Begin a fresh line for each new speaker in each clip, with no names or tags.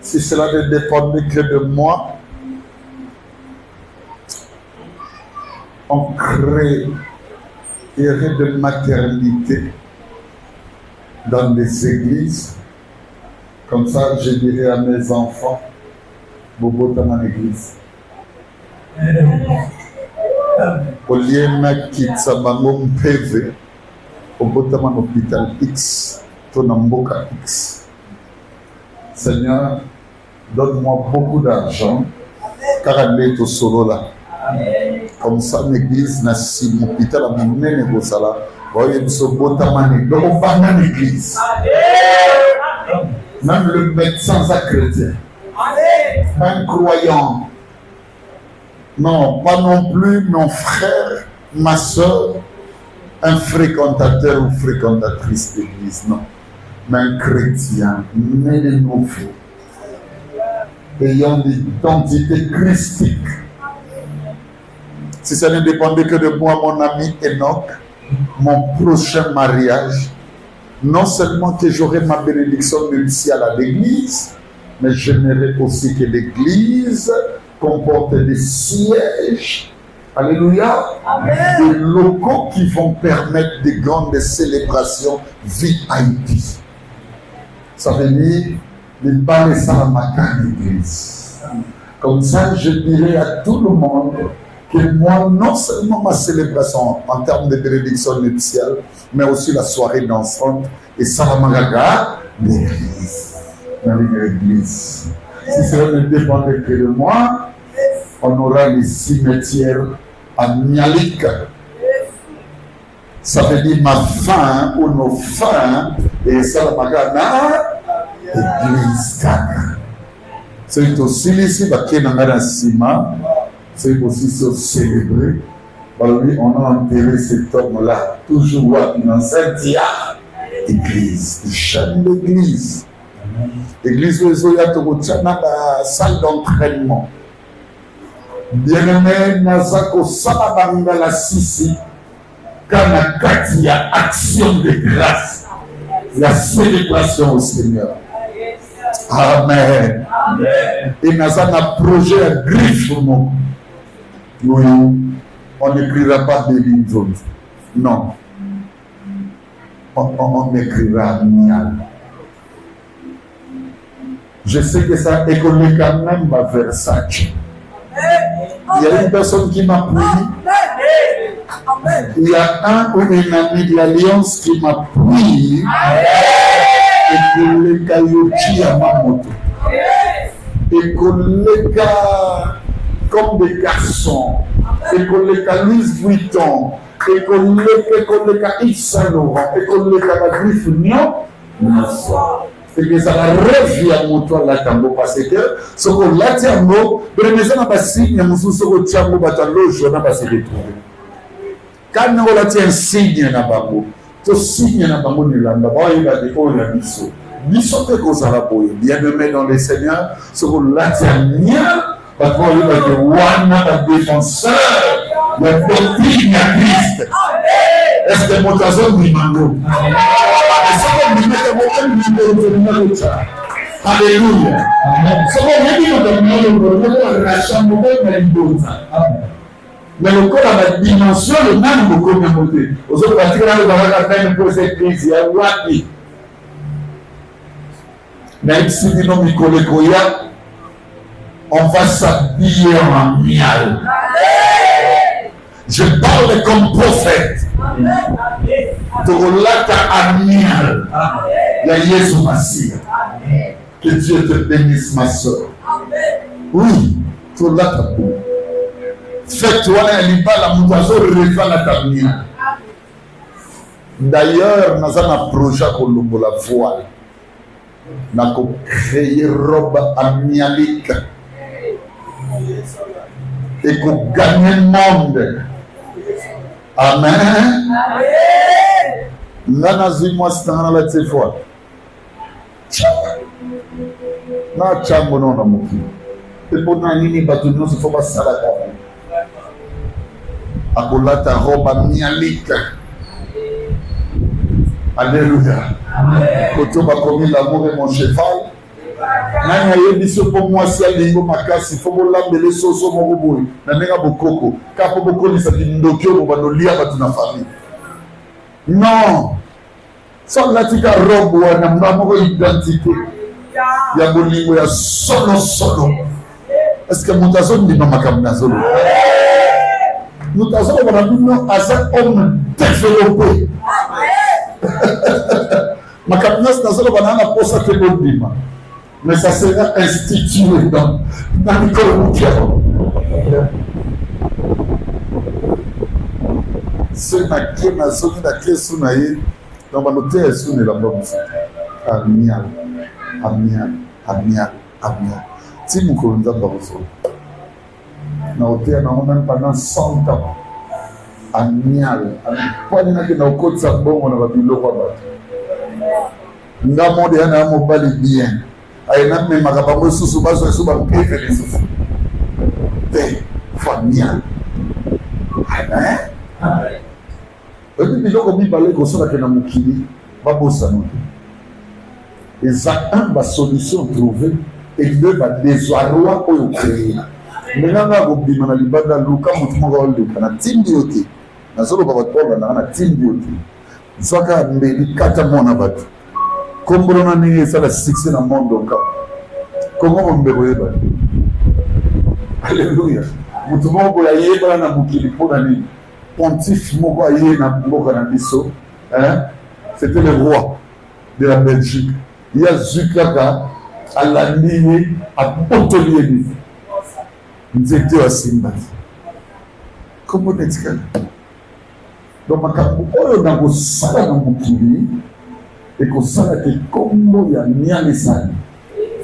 Si cela ne dépendait que de moi, on créerait de maternité dans des églises. Comme ça, je dirais à mes enfants, Bobo dans mon église. Au lieu de quitter mon PV, Bobo dans mon hôpital X, ton amboka X. Seigneur, donne-moi beaucoup d'argent, car elle est au solo là. Comme ça, l'église n'a si mon hôpital a mis au sala. Voyez, ce beau tamane, donc pas dans l'église. Même le médecin chrétien, un croyant, non, pas non plus mon frère, ma soeur, un fréquentateur ou fréquentatrice d'église, non. Mais un chrétien, né de nouveau, ayant l'identité christique. Si ça ne dépendait que de moi, mon ami Enoch, mon prochain mariage, non seulement que j'aurai ma bénédiction nuptiale à l'église, mais j'aimerais aussi que l'église comporte des sièges, alléluia, des locaux qui vont permettre des grandes célébrations VIP. Ça veut dire, ne pas laisser la matin l'église. Comme ça, je dirais à tout le monde que moi, non seulement ma célébration en termes de bénédiction nuptiale, mais aussi la soirée dansante et Salamagaga, l'église. Dans l'église. Si cela ne dépendait que de moi, on aura les cimetières à Mialik. Ça veut dire ma fin ou nos fins et Salamagaga, l'église. C'est aussi ici, qui est dans la ciment. C'est aussi se célébrer. Oui, on a enterré cet homme-là, toujours dans cette église. Jamais l'église. L'église où il y a la salle d'entraînement. Bien-aimé, Nazako Salabanga la Sisi, quand il y a action de grâce, la célébration au Seigneur. Amen. Et Nazan a projet à griffe. Oui, on n'écrira pas des livres. Non. On écrira Mial. Je sais que ça école quand même à Versace. Il y a une personne qui m'a pris. Il y a un ou une amie de l'Alliance qui m'a pris. Et que les cailloutiers à ma moto. Et que les gars comme des garçons, et qu'on les a Louis Vuitton, et qu'on les a Yves Saint Laurent, et qu'on les a la griffe non, et que ça va revenir à mon toit là tambo parce que ce qu'on l'a dit à nous, mais les gens n'ont pas signé, nous sommes au Tiambo Batalo, je n'ai pas signé. Quand on l'a dit un signe na babo, to signe na babo ni landa, il va dire oh la biso, biso que qu'on s'en va pour bien aimé dans les seigneurs, ce qu'on l'a dit à mien. Parce qu'on a dit, Wana, le défenseur, la doctrine à Christ. Est-ce que mon tason dit mango? Est-ce que vous mettez mon numéro de ça? Alléluia. Ce qu'on a dit, on a rachat mauvais, mais il doit ça. Mais le corps a la dimension, le même beaucoup de monter. Aux autres parties, là, vous avez la peine pour cette crise. Il y a Wati. Même si nous sommes Koya, on va s'habiller en miel. Je parle comme prophète. Torolata à miel. La Jésus Massia. Que Dieu te bénisse, ma soeur. Oui, Torolata. Fais-toi un liba, la moutazo revient à ta miel. D'ailleurs, nous avons un projet pour la voile. Nous avons créé robe à mialique. Et qu'on gagne le monde. Amen. Là, nous avons la fois. Na chambo non amuki. Et pour nous, il faut pas ça la akolata roba mialika. Alléluia. Quand on va commis l'amour est mon cheval, Nani ayebi so pour moi si alingo makasi faut lambele soso moko boy na menga bokoko kapo boko ni saki ndokyo bo banolia batu na famille. Non. Sans la tika robe wana moko identité. Ya bolingo ya solo. Est-ce que mutazo ndi mama kamna solo? Mutazo wana bino asa homme développé. Makamnas na solo banana posa te bondima. Mais ça sera institué dans le corps. C'est ma clé, ma zone, la clé sounaïe. Dans ma note, sonne la bonne. Amial. Si mon colonel dans le sol. Na hôtel, on a pendant 100 ans. Amial. Pas de n'a que na côte ça bon, on a pas pu le voir. Nga monde yana mobile bien. Aina me makabango susu bazo suba kupefe les susu. Te familial. Odi biloko mibale kosala ke na mokili babosa no. Eza ba solution trouver et de ba désarroi oyo créer. Menanga gobima na libanda luka mutu moko oleka na tindi yote. Na solo baba toba na tindi yote. Zaka mbeli kata mona batu. Kombrona ni ça la succès dans le monde donc. Comment on peut voir? Alléluia. Mutu moko ya yeba na mukili pona ni pontife moko aye na mboka na biso, hein? C'était le roi de la Belgique. Il y a Zukaka à la ligne à Potolier. Nous étions à Simba. Comment est-ce que donc on a un salaire dans mukili. Et que ça a été comme il y a mis ça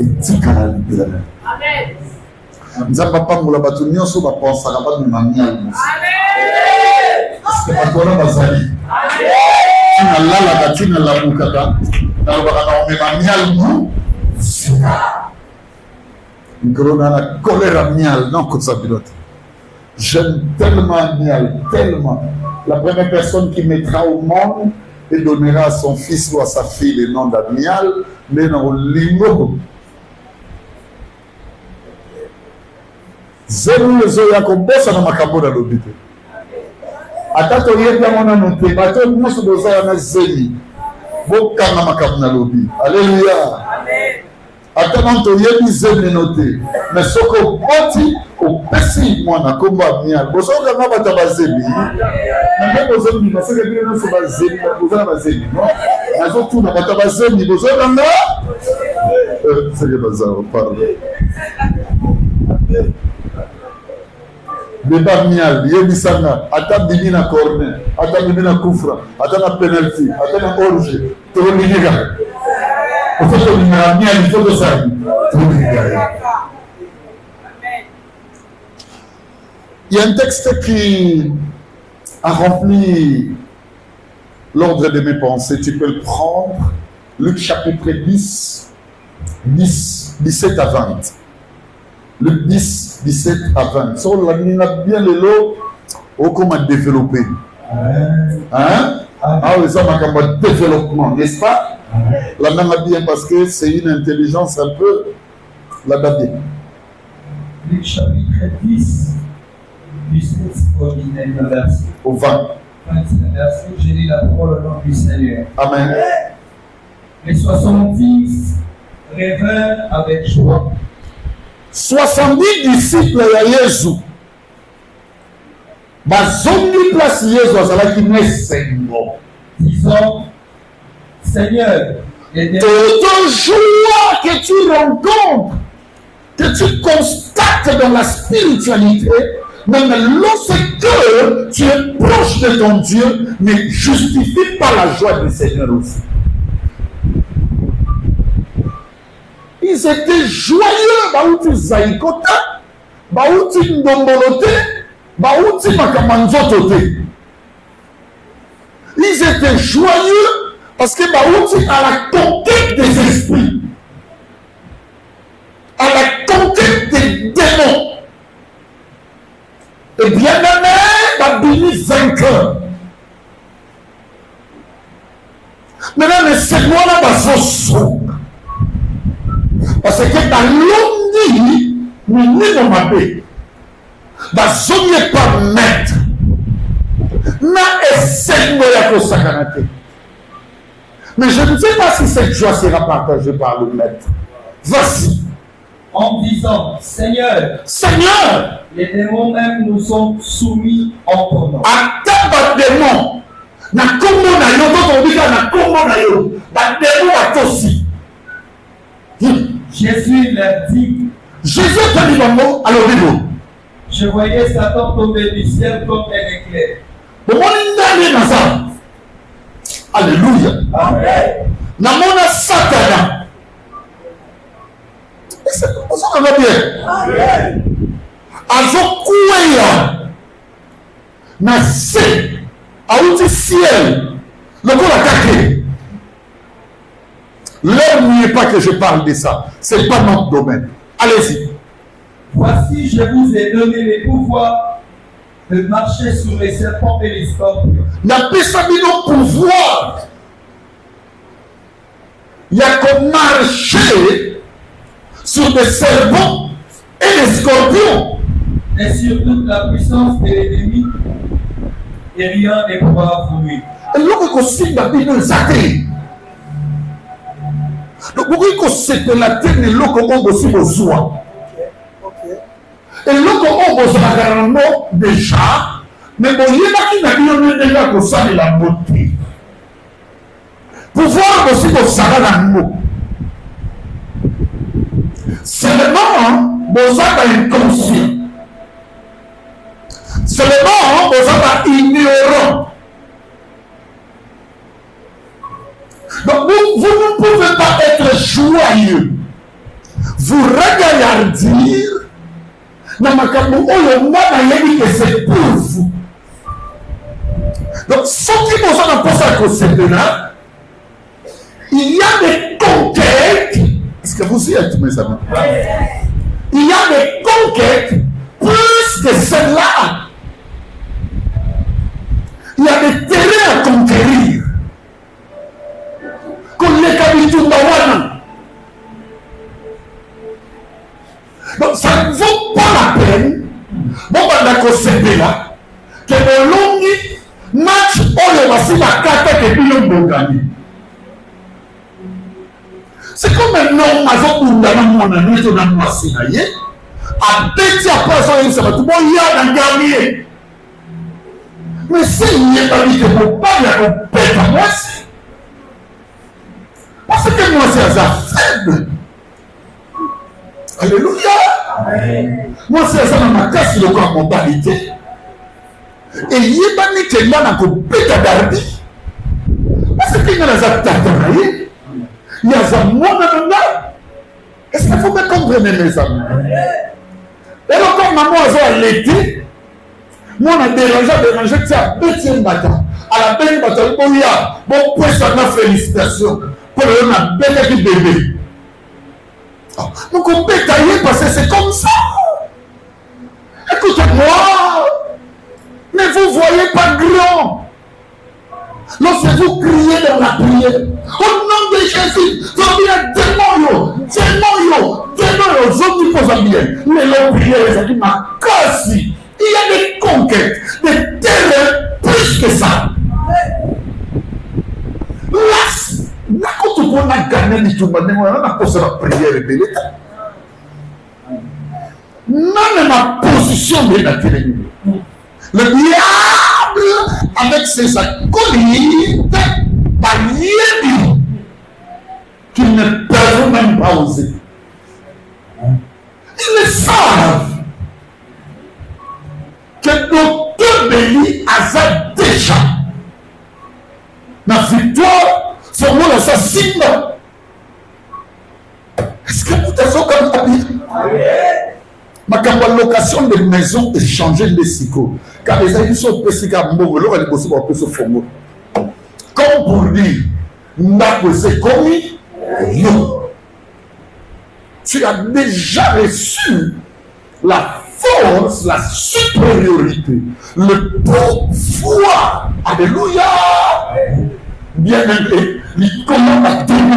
et tika la libération. Amen. Nous avons pas pour la bataille sur la pensée à la base de mamia. Amen. Parce que pas toi bazali. Amen. Tu n'as la batine la mukata. Na ba na mamia mu. Nous avons la colère mial non que ça pilote. J'aime tellement mial tellement. La première personne qui mettra au monde et donnera à son fils ou à sa fille le nom d'Amial, mais dans le lingo. Zéro les oya comme bossa na makambo na lobite. Atato yebya mona noté, bato musu boza na zeli. Boka na makambo na lobi. Alléluia. Amen. Atamanto yebi zeli noté. Mais soko boti au pesi mwana komba Amial. Bozo nga bata bazeli. Mais bozo ni parce que bien so bazeli, bozo na bazeli, non? Azo tout na bata bazeli, bozo nga c'est que bazar parle. Débat Amial, yebisanga, ata bini na corner, ata bini na kufra, ata na penalty, ata na orge, to liniga. O fait ni Amial, il faut que ça. Il y a un texte qui a rempli l'ordre de mes pensées. Tu peux le prendre. Luc chapitre 10, 17 à 20. Luc 10, 17 à 20. Ça, on a bien le lot au comment développer. Hein? Ah oui, ça m'a comme développement, n'est-ce pas? La même a bien parce que c'est une intelligence un peu là-bas.
Luc chapitre 10. 17
au 20.
Je lis la parole au nom du Seigneur.
Amen.
Les 70 revinrent avec joie.
70 disciples de Jésus. Bazongi place Jésus azalaki mesengo.
Disons, Seigneur,
ton joie que tu rencontres, que tu constates dans la spiritualité, même lorsque tu es proche de ton Dieu, ne justifie pas la joie du Seigneur aussi. Ils étaient joyeux, baouti zaïkota, baouti ndombolote, baouti makamanzotote. Ils étaient joyeux parce que baouti à la conquête des esprits, à la conquête des démons. Et bien aimé, babini vainqueur. Maintenant, mais c'est moi là, bazoso. Parce parce que dans l'omni, nous n'y ma paix. Dans zone pas maître. Na essengo ya kosakanate. Mais je ne sais pas si cette joie sera partagée par le maître. Voici.
En disant, Seigneur,
Seigneur,
les démons même nous sont soumis en ton nom.
Ataba démon. Na kombo na yo, toto bika na kombo na yo. Ba démon atosi.
Jésus leur dit,
Jésus te dit bon, alors dis-nous.
je voyais Satan tomber du ciel comme un éclair.
Alléluia.
Amen.
Namona Satana. Ça va bien.
Amen.
Azokuya. Nase. Aouti ciel. Le coup a caqué. L'heure n'y est pas que je parle de ça. Ce n'est pas notre domaine. Allez-y.
Voici, je vous ai donné les pouvoirs de marcher sur les serpents et les scorpions.
N'a pas sabi nos pouvoirs. Il y a qu'on marcher sur des serpents et des scorpions.
Et sur toute la puissance de l'ennemi, et rien ne pourra vous nuire.
Et l'autre aussi n'a pas nous attaquer. Donc, pourquoi c'est que la terre est l'autre aussi besoin. Et l'autre on besoin déjà, mais bon, il y a qui n'a pas déjà que ça de la beauté. Pouvoir aussi pour ça dans le mot. Seulement, besoin d'inconscient. Seulement, besoin d'ignorant. Donc, vous ne pouvez pas être joyeux. Vous regarder. C'est pour vous. Donc, ceux qui nous ont pensé à cause de là, il y a des conquêtes. Est-ce que vous y êtes, mes amis? Il y a des conquêtes plus que celles-là. Il y a des terrains à conquérir. Comme les Kabitumawana. Donc ça ne vaut pas la peine, bon, là, que le long match, on voici la carte et puis on va gagner. C'est comme un homme avec mon ami, on a moissé, à petit après ça, va tout bon, il y a un gagné. Mais s'il n'y a pas dit que mon père a pète à moi, parce que moi c'est un faible. Alléluia. Amen. Moi, c'est ça dans ma casse de la mentalité. Et il y a pas ni que là dans le péta d'arbi. Parce qu'il y a des attaques de il y a des mots. Est-ce qu'il faut me comprendre, mes amis? Et donc, quand maman a l'été, moi, on a dérangé, tu as bêté le matin. À la belle bataille, bon, il y a, bon, pour ça, ma félicitation. Pour le on a bêté qui bébé. Donc on peut tailler parce que c'est comme ça. Écoutez-moi. Mais vous ne voyez pas grand. Lorsque vous criez dans la prière, au nom de Jésus, vous avez démon, je pose bien. Mais la prière, ça dit ma casse. Il y a des conquêtes, des terrains plus que ça. Là, quand on a gagné tout le monde, on a posé la prière et l'État. Même ma position de la télé. Le diable, avec ses acolytes, barrières qu'ils ne peuvent même pas oser. Ils le savent que Docteur Béli a déjà la victoire. Son mot l'assassine. Est-ce que vous êtes comme ça? Ma location de maison est changée de psycho. Car les amis sont pessica mongolo, elle est possible en plus au fond. Comme pour dire, n'a que c'est commis, non. Tu as déjà reçu la force, la supériorité, le pouvoir. Alléluia. Bien aimé, il commande à tenir.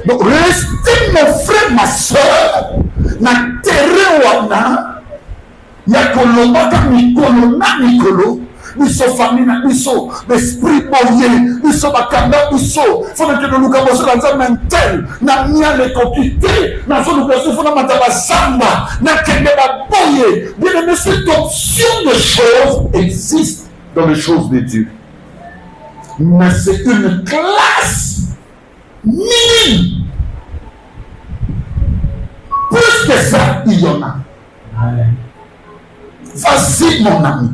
Donc, restez mon frère, ma soeur, na terre wana, ya kolomaka mikolo na mikolo, biso famille na biso, l'esprit boyé, biso bakanda biso, faut que nous commençons dans un mental, na mia le coquité, na zone où nous faisons mataba samba, na kende ba boyé. Bien aimé, cette option de choses existe dans les choses de Dieu. Mais c'est une classe minime. Plus que ça, il y en a. Vas-y, mon ami.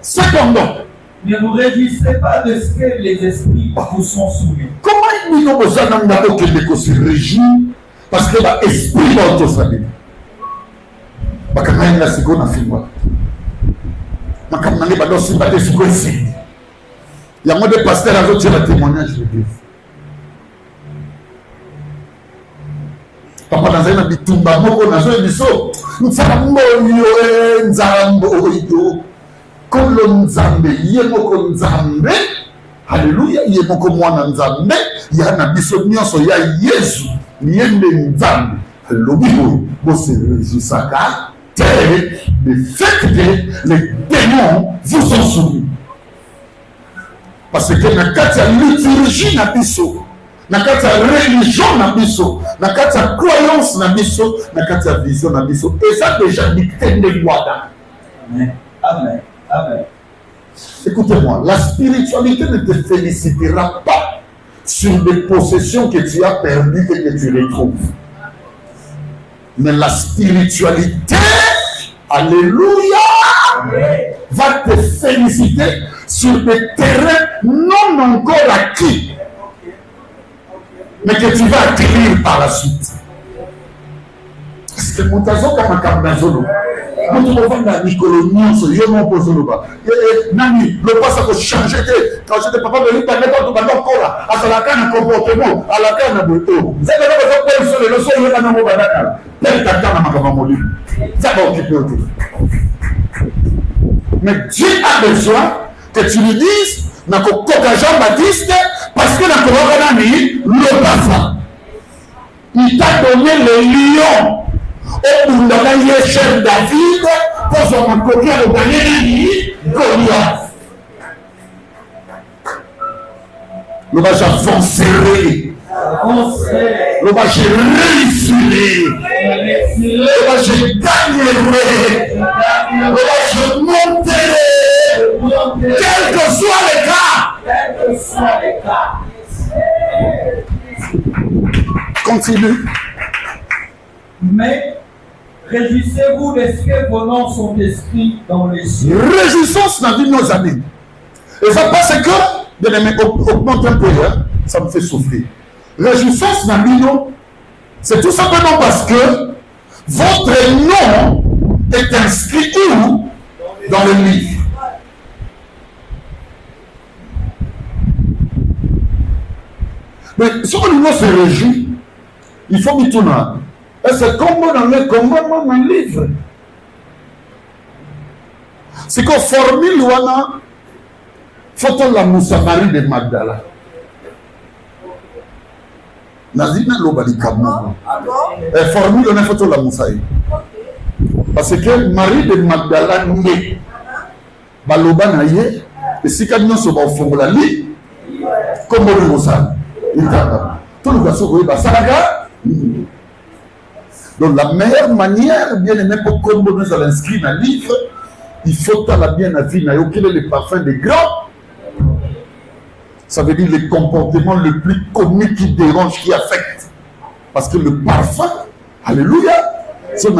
Cependant,
ne vous réjouissez pas de ce que les esprits vous sont soumis.
Comment nous avons d'abord que se réjouir parce que l'esprit va tout savoir. Parce que nous avons ce qu'on a fait. Nous avons sympathie sur le site. Il y a des pasteurs à d'autres qui témoignage de Dieu. Papa dans un bitumba moko na zo biso nzambo yo nzambo yo kolo nzambe ye moko nzambe haleluya ye moko mwana nzambe ya na biso nyonso ya Yesu yende nzambe lobi bo se réjouissaka tel le fait que les démons vous sont soumis parce que na kati ya liturgie na biso na kati ya religion na biso na kati ya croyance na biso na kati ya vision na biso et ça déjà dicté de Wada.
Amen. Amen. Amen.
Écoutez-moi, la spiritualité ne te félicitera pas sur des possessions que tu as perdues et que tu retrouves. Mais la spiritualité, alléluia, va te féliciter sur des terrains non encore acquis, mais que tu vas acquérir par la suite. Parce que mon tazo comme un cardinal, quand tu vas vendre la colonie, je m'en pose le bas. Nani, le pas ça peut changer. Quand j'étais papa de l'île, tu vas encore là. À la canne, un comportement, à la canne, un bouton. Vous avez besoin de le sol, il y a un mot banal. Tel qu'un canne, un macamamoli. Ça va occuper autour. Mais Dieu a besoin que tu lui dises, n'a qu'au Jean-Baptiste, parce que n'a qu'au Nani, le papa. Il t'a donné le lion. Et nous avons chef David pour son côté au dernier Goliath. Le bas j'avancerai. Le bas je réussirai. Le bas je gagnerai. Le bas je monterai. Quel que soit le cas. Continue.
Mais réjouissez-vous de ce que vos noms sont écrits dans les cieux.
Réjouissance dans vie nos amis. Et ça parce que, bien aimé, augmente un peu, hein, ça me fait souffrir. Réjouissance dans vie, c'est tout simplement parce que votre nom est inscrit où? Dans le livre. Mais si on se réjouit, il faut m'y tourner. Et c'est comme dans le commandement dans le livre. C'est qu'on formule wana photo la Moussa Marie de Magdala. Nazina lobali kamu. Et formule on a photo la Moussa. Parce que Marie de Magdala n'est baloba na ye et si kadino so ba fongola li comme le Moussa. Tout le monde va s'arrêter. Donc la meilleure manière, bien aimé, pour qu'on nous a inscrit dans le livre, il faut la bien à vie, quel est le parfum des grands. Ça veut dire le comportement le plus comique qui dérange, qui affecte. Parce que le parfum, alléluia, c'est que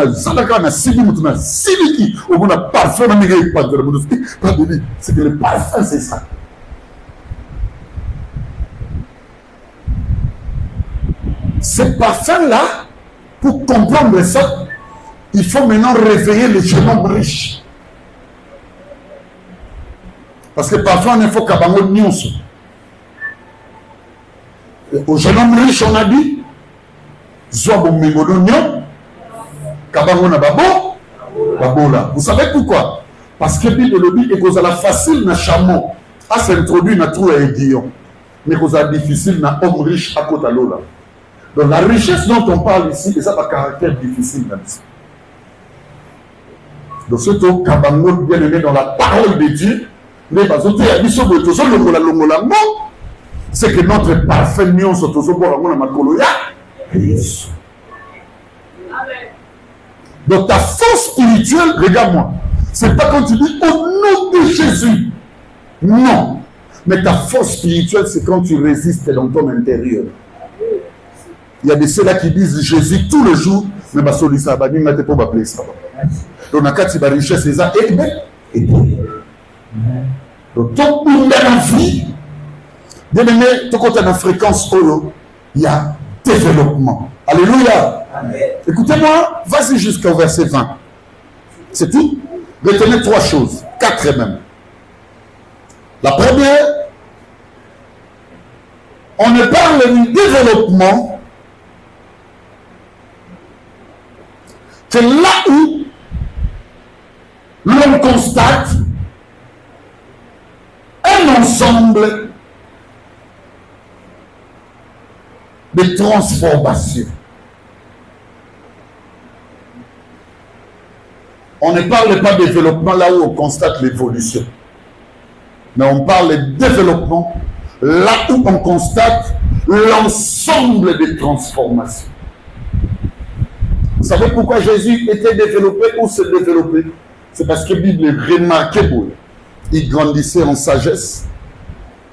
le parfum, c'est ça. Ce parfum-là, pour comprendre ça, il faut maintenant réveiller les jeunes hommes riches. Parce que parfois, il faut qu'à Bango Nyonso. Aux jeunes hommes riches, on a dit, Zoabo Mengolo Nyon, Kabango na Babo, Babola. Vous savez pourquoi? Parce que Bible le dit, et que ça la facile na chameau à s'introduire dans tout un aiguillon. mais que c'est difficile d'un homme riche à côté de l'eau. Donc la richesse dont on parle ici, c'est un caractère difficile même. Donc surtout, Kabango bien aimé dans la parole de Dieu, c'est que notre parfait union se trouve dans la Makoloya. Donc ta force spirituelle, regarde-moi, c'est pas quand tu dis au nom de Jésus. Non. Mais ta force spirituelle, c'est quand tu résistes dans ton intérieur. Il y a de ceux-là qui disent Jésus tous les jours, mais ma solution, ça va pas appeler ça. Donc, on a quatre richesses, c'est ça. Et donc, ton monde dans la vie, bien aimé, tout côté de la fréquence, il y a développement. Alléluia. Écoutez-moi, vas-y jusqu'au verset 20. C'est tout. Retenez trois choses, quatre même. La première, on ne parle du développement que là où l'on constate un ensemble de transformations. On ne parle pas de développement là où on constate l'évolution. Mais on parle de développement là où on constate l'ensemble des transformations. Vous savez pourquoi Jésus était développé ou se développait? C'est parce que la Bible est remarquable. Il grandissait en sagesse,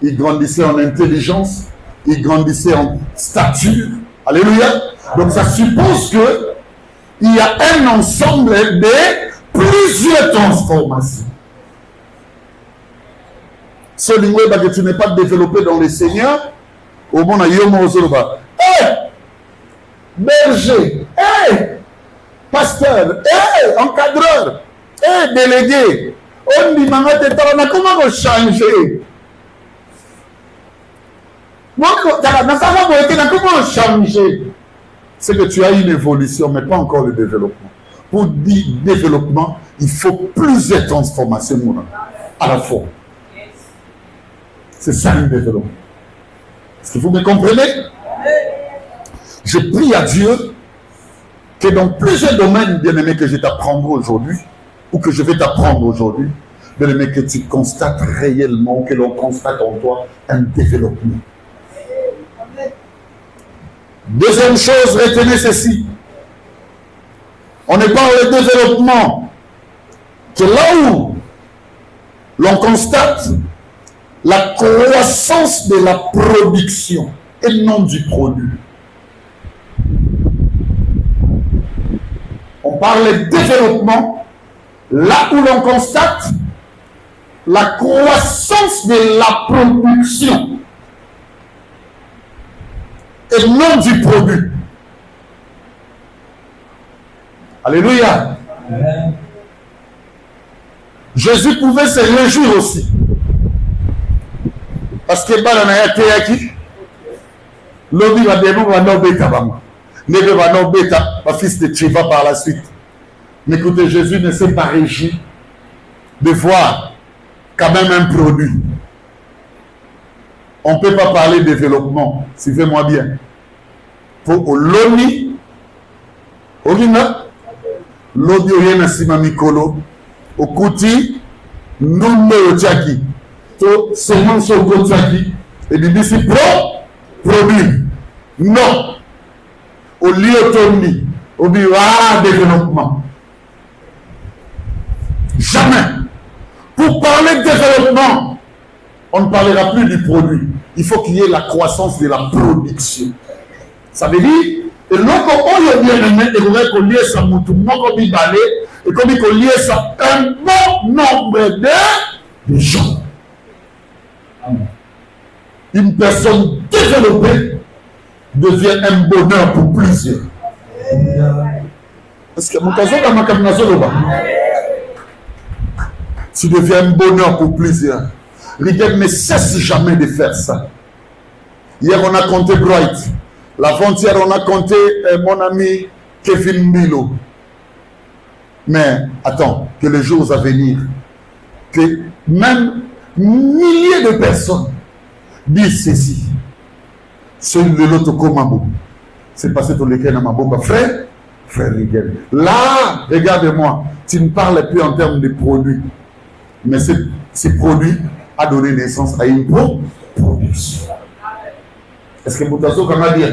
il grandissait en intelligence, il grandissait en stature. Alléluia. Donc ça suppose que il y a un ensemble de plusieurs transformations. Ce lingue que tu n'es pas développé dans le Seigneur, au monde berger, pasteur, encadreur, délégué, on dit comment changer? Comment changer? C'est que tu as une évolution, mais pas encore le développement. Pour dire développement, il faut plusieurs transformations à la fois. C'est ça le développement. Est-ce que vous me comprenez? Je prie à Dieu que dans plusieurs domaines, bien-aimé, que je t'apprendrai aujourd'hui, ou que je vais t'apprendre aujourd'hui, bien-aimé, que tu constates réellement, que l'on constate en toi un développement. Deuxième chose, retenez ceci. On ne parle de développement que là où l'on constate la croissance de la production et non du produit. On parle de développement là où l'on constate la croissance de la production et non du produit. Alléluia. Amen. Jésus pouvait se réjouir aussi. Parce que Balanaya Teyaki, l'homme va dire, va non bêta, ne va non bêta, ma fils de Tchiva par la suite. Mais écoutez, Jésus ne s'est pas réjoui de voir quand même un produit. On ne peut pas parler de développement, suivez-moi bien. Pour l'ONI, l'audio yena sima mikolo, au kouti, numbe otiaki. Seulement sur le côté et dit ici produit. Non. Au lieu de au développement. Jamais. Pour parler de développement, on ne parlera plus du produit. Il faut qu'il y ait la croissance de la production. Ça veut dire, et l'autre, on est bien aimé, et vous qu'on lie ça, et comme il lie ça, un bon nombre de gens. Une personne développée devient un bonheur pour plusieurs. Parce que mon casson dans ma cabinet, tu deviens un bonheur pour plusieurs. Regarde, ne cesse jamais de faire ça. Hier, on a compté Bright. L'avant-hier, on a compté mon ami Kevin Milo. Mais attends, que les jours à venir, que même milliers de personnes dis ceci. Celui de l'autre comme c'est passé ton lequel dans ma boca. Frère Rigel. Là, regarde-moi, tu ne parles plus en termes de produits. Mais ce produit a donné naissance à une production. Est-ce que vous avez dit?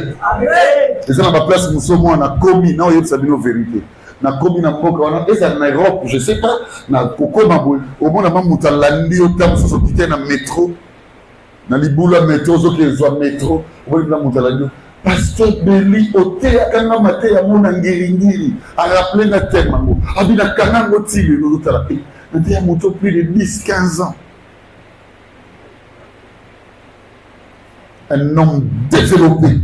Et ça, dans ma place, nous sommes en commis. Non, il y a une vérité. Na commis na mboka et ça en Europe, je sais pas, na koko maboy. Au moins, na mutalandi au temps, ça se quitter na métro. Na libula métro, zo qui est métro. Au moins, na mutalandi. Pasteur Beli, au thé, à kanga mate, à mon angéringiri, à rappeler na thème, à bina kanga motili, nous talapi. Na thé, à moto plus de 10-15 ans. Un homme développé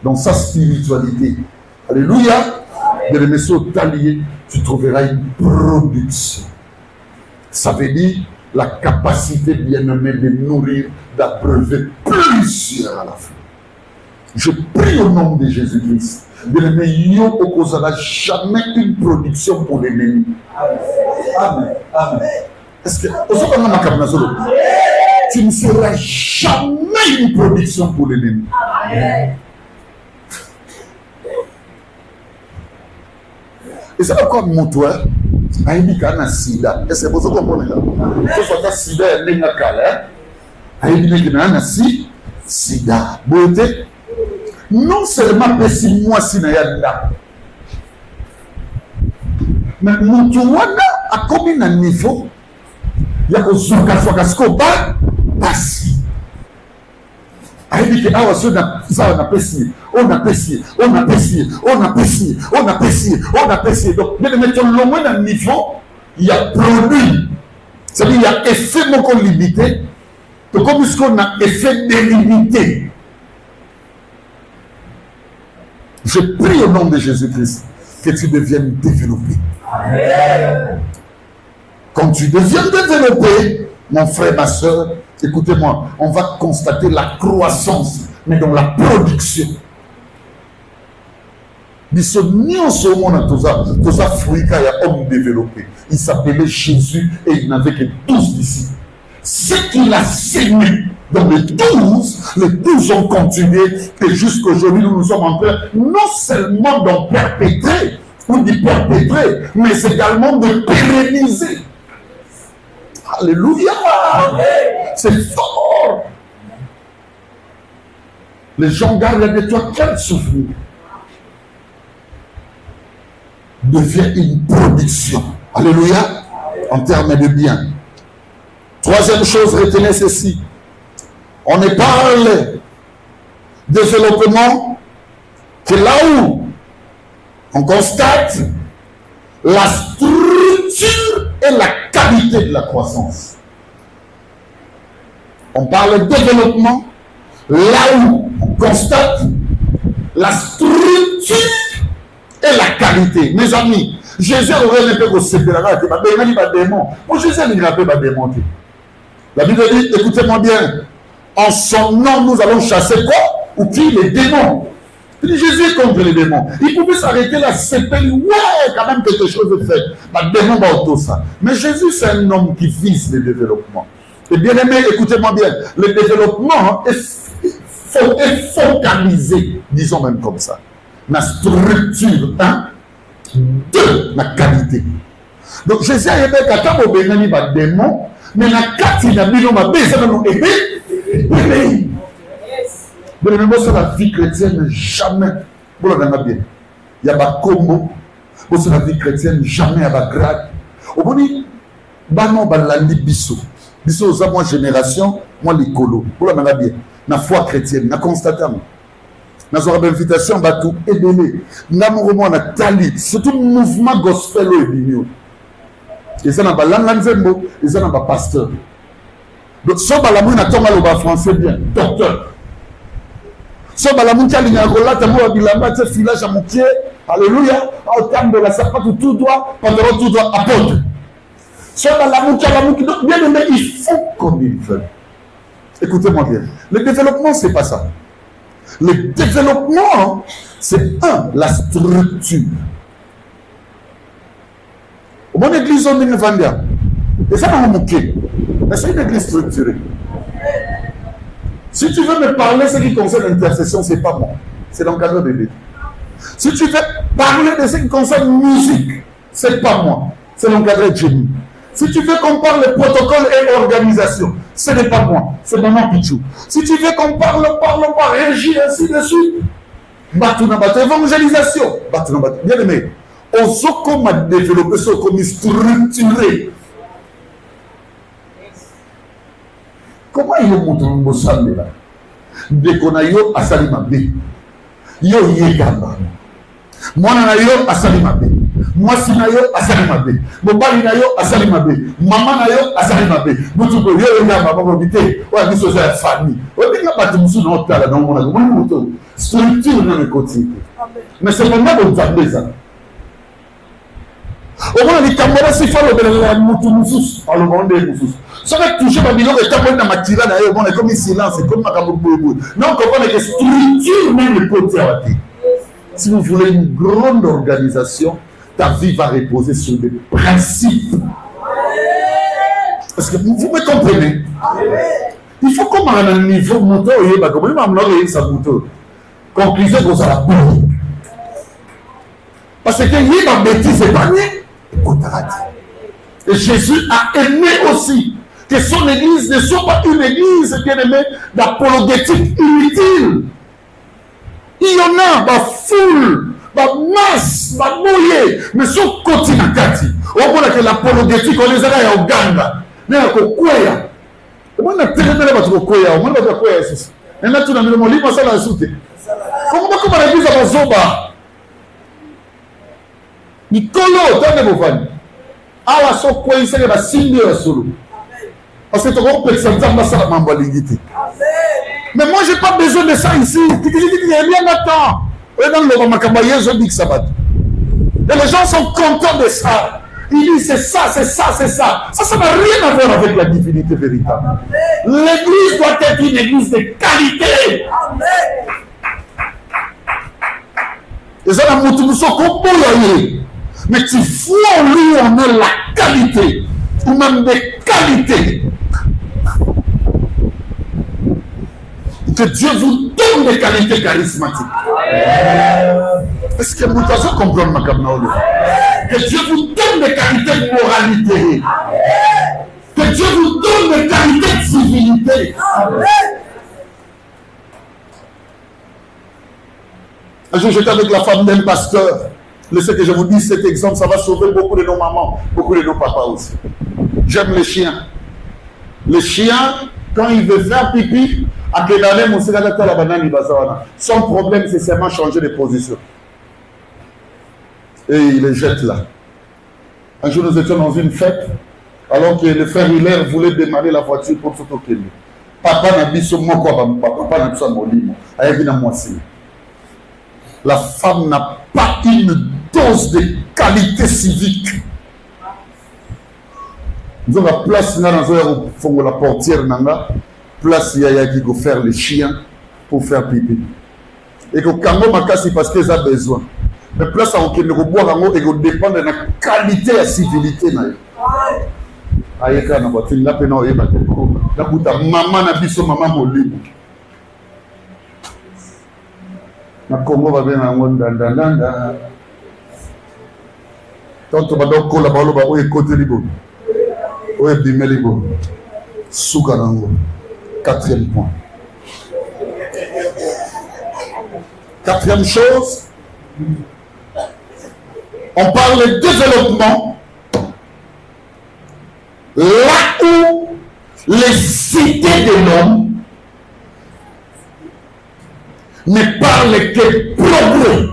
dans sa spiritualité. Alléluia. De les messieurs t'allier, tu trouveras une production. Ça veut dire la capacité bien-aimée de nourrir, d'abreuver plusieurs à la fois. Je prie au nom de Jésus-Christ. Bien-aimé, yo okozala jamais une production pour l'ennemi. Amen. Amen. Est-ce que tu ne seras jamais une production pour l'ennemi? Amen. Et c'est pourquoi mon toit a dit qu'il y a un sida. Et c'est pour ça qu'on comprend là. Il faut que sida est né à Calais. A dit qu'il y a un sida. Beauté. Non seulement pessi moi si na yanda. Mais mon toit a combien de niveau? Il y a que son casco bas passe. Il dit que ah ça on a pessi, on a pessi. Donc bien mettons le moins d'un niveau, il y a produit. C'est-à-dire il y a effet beaucoup limité. Donc comme ce qu'on a effet délimité. Je prie au nom de Jésus-Christ que tu deviennes développé. Amen. Quand tu deviens développé, mon frère, ma soeur, écoutez-moi, on va constater la croissance, mais dans la production. Il homme développé. Il s'appelait Jésus et il n'avait que 12 disciples. Ce qu'il a sémé dans les 12 ont continué et jusqu'aujourd'hui nous sommes en train non seulement d'en perpétrer ou d'y perpétrer, mais également de pérenniser. Alléluia. C'est fort. Les gens gardent de toi quel souvenir devient une production. Alléluia. En termes de bien. Troisième chose, retenez ceci. On ne parle de développement que là où on constate la structure et la qualité de la croissance. On parle de développement là où on constate la structure et la qualité. Mes amis, Jésus aurait un peu de séparation. Pour Jésus, il n'a pas démonté. La Bible dit, écoutez-moi bien, en son nom, nous allons chasser quoi? Ou qui? Les démons. Jésus est contre les démons. Il pouvait s'arrêter là, c'est ouais, quand même quelque chose de fait. Les démons vont tout ça. Mais Jésus, c'est un homme qui vise le développement. Et bien aimé, écoutez-moi bien, le développement est focalisé, disons même comme ça. La structure, 1, 2, la qualité. Donc Jésus a aimé qu'à tant que les démons, mais la qualité de la vie, ça va nous aider. Mais sur la vie chrétienne, jamais. Il y a pas combo. Sur la vie chrétienne, jamais il y a pas grade. Au bout de banon balandi biso. Biso ça moi génération, moi l'écolo. Pour la bien. La foi chrétienne, na constatement. Na soirée d'invitation batou aider. Na mouvement na tali, surtout mouvement gospel au binio. Et ça n'a pas l'anzembo, et ça n'a pas pasteur. Donc ça balamou na tomba le français bien, docteur. So balamuka linyakola tamu bilamba te filage à moutier. Alléluia. Au terme de la sapate tout droit, pantalon tout droit apôtre. So balamuka bien aimé, il faut comme il veut. Écoutez-moi bien. Le développement c'est pas ça. Le développement c'est la structure. Au bon église on est vendia. Et ça m'a moqué. Mais c'est une église structurée. Si tu veux me parler ce qui concerne l'intercession, ce n'est pas moi. C'est l'encadreur de Dieu. Si tu veux parler de ce qui concerne la musique, ce n'est pas moi. C'est l'encadreur de Jérémie. Si tu veux qu'on parle de protocole et organisation, ce n'est pas moi. C'est Maman Pichou. Si tu veux qu'on parle par régie, ainsi de suite. Évangélisation. Bien aimé. Aux comme à développer ce comme structuré. Comment il montre le mot là? Dès qu'on a yo à Salimabé. Yo yegamba. Moi na yo à Salimabé. Moi si na yo à Salimabé. Mobali na yo à Salimabé. Maman na yo à Salimabé. Mutu ko yo yegamba ba bité. Wa biso za famille. O dinga batu musu na otala na mona. Moi mutu. Structure na me côté. Mais c'est vraiment de Zambeza. Au moins, les camarades, s'il faut le Moutoumousous, par le monde des Moussous. Ça va toucher ma bilan et camarades dans ma tirade, on est comme un silence, c'est comme ma camarade. Non, on comprend que structure même le côté à la. Si vous voulez une grande organisation, ta vie va reposer sur des principes. Parce que vous me comprenez? Il faut qu'on ait un niveau moteur, il y a comme un moteur. Conclusion pour ça la boue. Parce que il y a une bêtise épargnée. Et Jésus a aimé aussi que son église ne soit pas une église, bien aimée, d'apologétique inutile. Il y en a, ma foule, ma masse, ma mouillée, mais son continent, on voit que l'apologétique, on les a au Uganda. Mais à quoi? On a tellement de quoi, on a de quoi. Et là, tu as mis le mot libre, ça l'a sauté. Comment l'église a Zoba? Nicolo, t'as des bovins. Ah, la so quoi, il s'est signé à solo. Parce que tu as compris que ça m'a mambaligité. Mais moi, je n'ai pas besoin de ça ici. Tu dis qu'il y a bien maintenant. Et dans le Macamaye, je dis que ça va. Et les gens sont contents de ça. Ils disent c'est ça, c'est ça, c'est ça. Ça n'a rien à voir avec la divinité véritable. L'église doit être une église de qualité. Et ça, la moutoumousson, qu'on peut y aller. Mais tu vois en lui, on a la qualité, ou même des qualités. Que Dieu vous donne des qualités charismatiques. Est-ce que vous avez compris ma camarade? Que Dieu vous donne des qualités de moralité. Que Dieu vous donne des qualités de civilité. Un jour, j'étais avec la femme d'un pasteur. Ce que je vous dis, cet exemple, ça va sauver beaucoup de nos mamans, beaucoup de nos papas aussi. J'aime les chiens. Les chiens, quand il veut faire pipi, son problème, c'est seulement changer de position. Et il les jette là. Un jour, nous étions dans une fête, alors que le frère Hilaire voulait démarrer la voiture pour s'autoquer. Papa n'a dit mon quoi, papa n'a dit ça mon lit. La femme n'a pas une dose de qualité civique. Nous avons la place dans la portière, place yaya qui peut faire les chiens pour faire pipi. Et que Kango Makasi parce qu'ils ont besoin. Mais place à aucun boire et que dépend de la qualité et la civilité. Ayeka na voiture là pendant et ba ko. La kuta maman na biso maman molibu. Na Congo va bien en dandanda. Tonto ba doko la balo ba o écoute libo. O e bimé libo. Soukarango. Quatrième point. Quatrième chose, on parle de développement là où les idées de l'homme ne parlent que progrès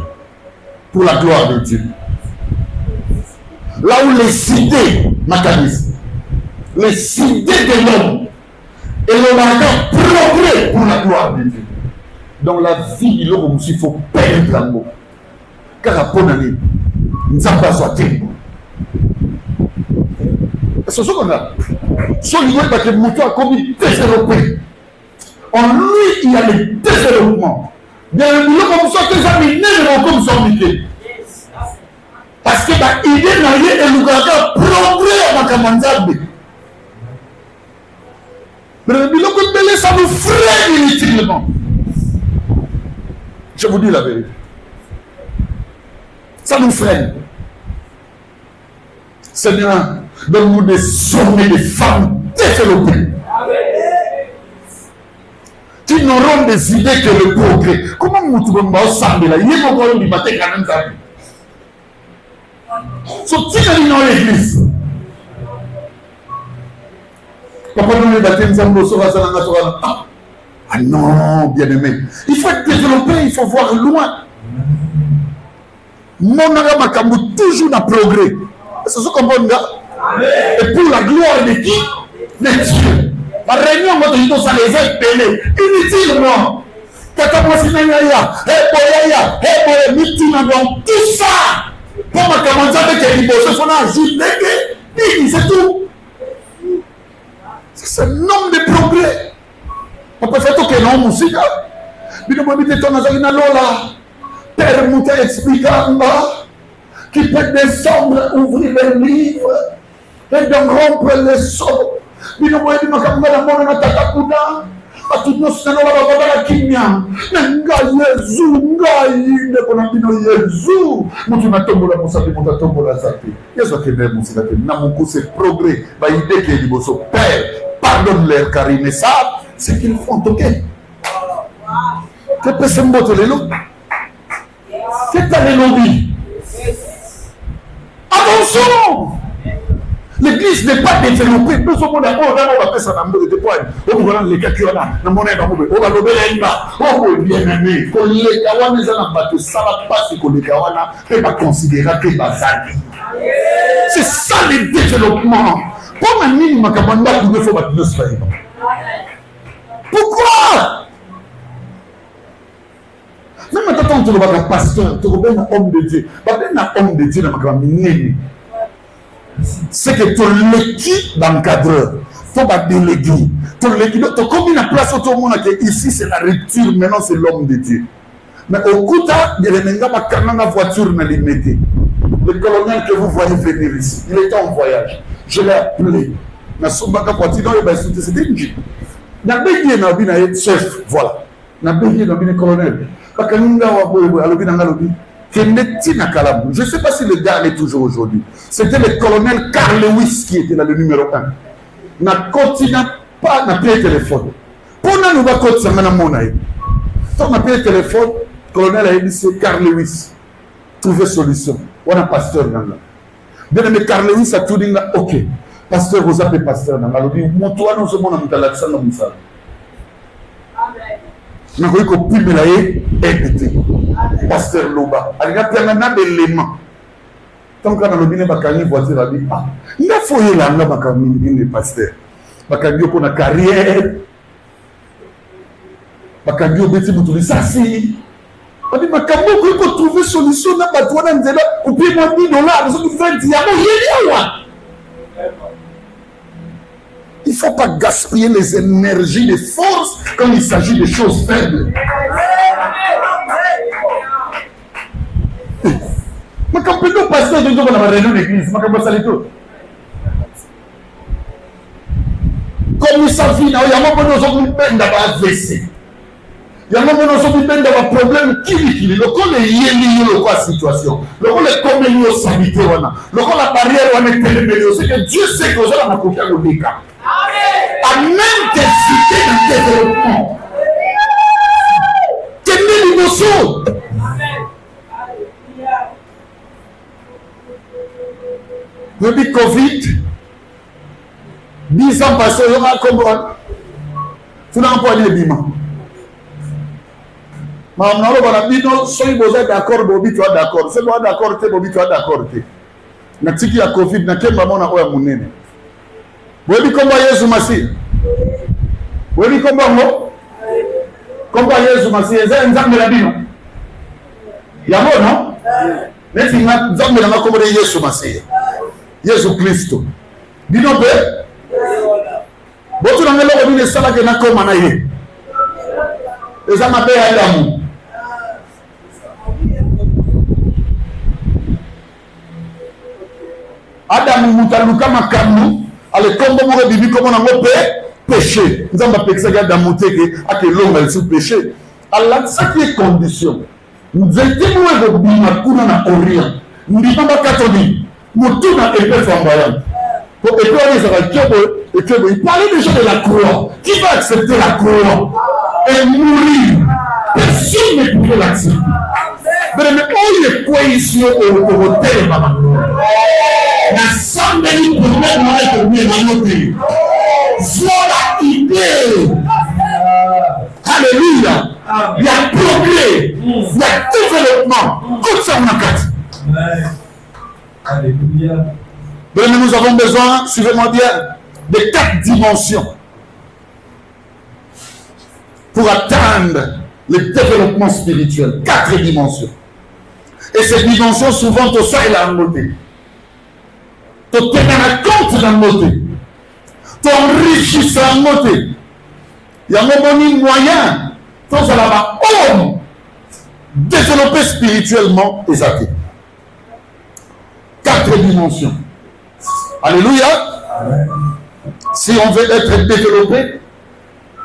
pour la gloire de Dieu. Là où les idées, mécanismes, les idées de l'homme et le marquant progrès pour la gloire de Dieu. Dans la vie, il faut perdre l'amour. Car à Ponani, nous n'avons pas soigné. C'est ce qu'on a. Son niveau parce que le mouton a commis développé. En lui, il y a le développement. Bien, nous comme ça, que ça m'est comme ça, parce que l'idée n'a rien et nous avons progrès à ma camanzabe. Mais le bilan que ça nous freine inutilement. Je vous dis la vérité. Ça nous freine. Seigneur, donne-nous des hommes et des femmes développés. Qui n'auront des idées que le progrès. Comment nous trouvons ensemble là? Il y a encore du matin quand même ça. Sortir dans l'église. Papa nous les baptêmes ensemble sur la salle. Ah non, bien aimé. Il faut être développé, il faut voir loin. Mon âme toujours dans le progrès. C'est ce qu'on comprend. Et pour la gloire de qui? De Dieu. La réunion, moi, je dois les appeler inutilement. Tata Mosinaya, Boyaya, Boya, donc tout ça. Pour ma commande avec les libos, il faut ajouter, c'est tout. C'est un homme de progrès. On peut faire tout que non, musique. Mais nous m'avons dit, ton azalina lola. Père Mouta expliquant qui peut descendre, ouvrir les livres et donc rompre les seaux. Mais nous m'avons dit, Makamala Mona Tatakuda. Atino Sano Baba Kimia. Nga Yezu, Nga Yine Konambino Yezu. Moutouna Tombola Moussapi, Mouta Tombola Sapi. Yezu Kene Moussilate. Namoukou c'est progrès. Bah, idée qui est liboso. Père, pardonne-leur car ils ne savent ce qu'ils font. Ok. Que peut se mbote les loups? C'est un lobby. Attention! L'église n'est pas développée. Nous sommes d'abord, on va faire ça dans le dépôt. On va les calculer. On va le on va bien aimé. Quand les kawana sont battus, ça va passer que les kawana ne pas considérer que bazali. C'est ça le développement. Pour un minimum, il faut battre le soleil. Pourquoi? Même quand tu vois un pasteur, tu vois un homme de Dieu. Un homme de Dieu, c'est que tu l'équipe d'encadreur. Tu vas déléguer. Tu l'équipe. Tu combines la place autour du monde que ici c'est la rupture, maintenant c'est l'homme de Dieu. Mais au coup il y a une voiture dans les métiers. Le colonel que vous voyez venir ici, il était en voyage. Je l'ai appelé. C'était une jeep. Dans le pays, chef, voilà. Dans le pays, colonel. Je ne sais pas si le gars est toujours aujourd'hui. C'était le colonel Carl Lewis qui était là, le numéro 1. Na continue pas na payer téléphone. Pour nous va continuer maintenant mon aïe. Quand on a payé téléphone, le colonel a dit c'est Carl Lewis. Trouver solution. On a pasteur dans là. Bien mais Carl Lewis a tout dit là. Ok. Pasteur vous appelez pasteur dans là. Il dit mon toit nous sommes dans la salle comme ça. Nous avons que plus la évité. Pasteur Loba. Il y a plein d'éléments. Tant qu'on a le bien bakani voiture a dit ah il a foyé là là bakani le pasteur. Bakani ko na carrière. Bakani o beti mutuli ça si. On dit bakani ko trouver solution na bato na nzela ou puis moi $10 so tu fais diamant il il faut pas gaspiller les énergies, les forces quand il s'agit de choses faibles. Mais quand peut-on passer de nous dans la réunion d'église, mais comment ça l'est tout? Comme ça vit, il y a un moment où nous sommes peine d'avoir AVC. Il y a un moment où nous sommes peine d'avoir problème qui le col est lié le quoi situation. Le col est comme il y a sanité le col la barrière on est télémédié. C'est que Dieu sait que ça n'a pas confiance au déca. À même des cités de développement. Tenez l'émotion. Depuis Covid, 10 ans passés, on a compris. Tu n'as pas dit le bima. Mais on a dit non, soyez d'accord, Bobby, tu es d'accord. C'est moi d'accord, Bobby, tu es d'accord. Na tiki ya Covid, na kemba mona oya munene. Bobby, comment Yesu Masi? Bobby, comment? Comment Yesu Masi? C'est un zambé la bino. Yamo, non? Mais c'est un zambé la makombe de Yesu Masi. Yesu Kristo. Dino pe? Botu na ngelo bine sala ke na koma na ye. Eza mabe Adamu. Adamu mutaluka makamu ale kombo mo bibi komo na ngope péché. Nous avons appelé ça dans mon que l'homme est sous péché. Alors, ça qui est condition. Nous étions en Orient. Nous ne sommes pas catholiques. Nous sommes dans l'épée flamboyante. Il parlait déjà de la croix. Qui va accepter la croix et mourir? Personne ne pouvait l'accepter. Mais il est quoi ici au thème? La sambeli pour mettre l'idée. Voilà l'idée. Alléluia. Il y a progrès. Il y a développement. Comme ça, on a quatre.
Alléluia.
Mais nous avons besoin, suivez-moi bien, de 4 dimensions pour atteindre le développement spirituel. 4 dimensions. Et ces dimensions, souvent, tout ça, il a un côté. Tout est dans la compte d'un côté. Tout enrichit un côté. Il y a un moment moyen. Tout ça là-bas, homme, développer spirituellement les athées. 4 dimensions. Alléluia. Amen. Si on veut être développé,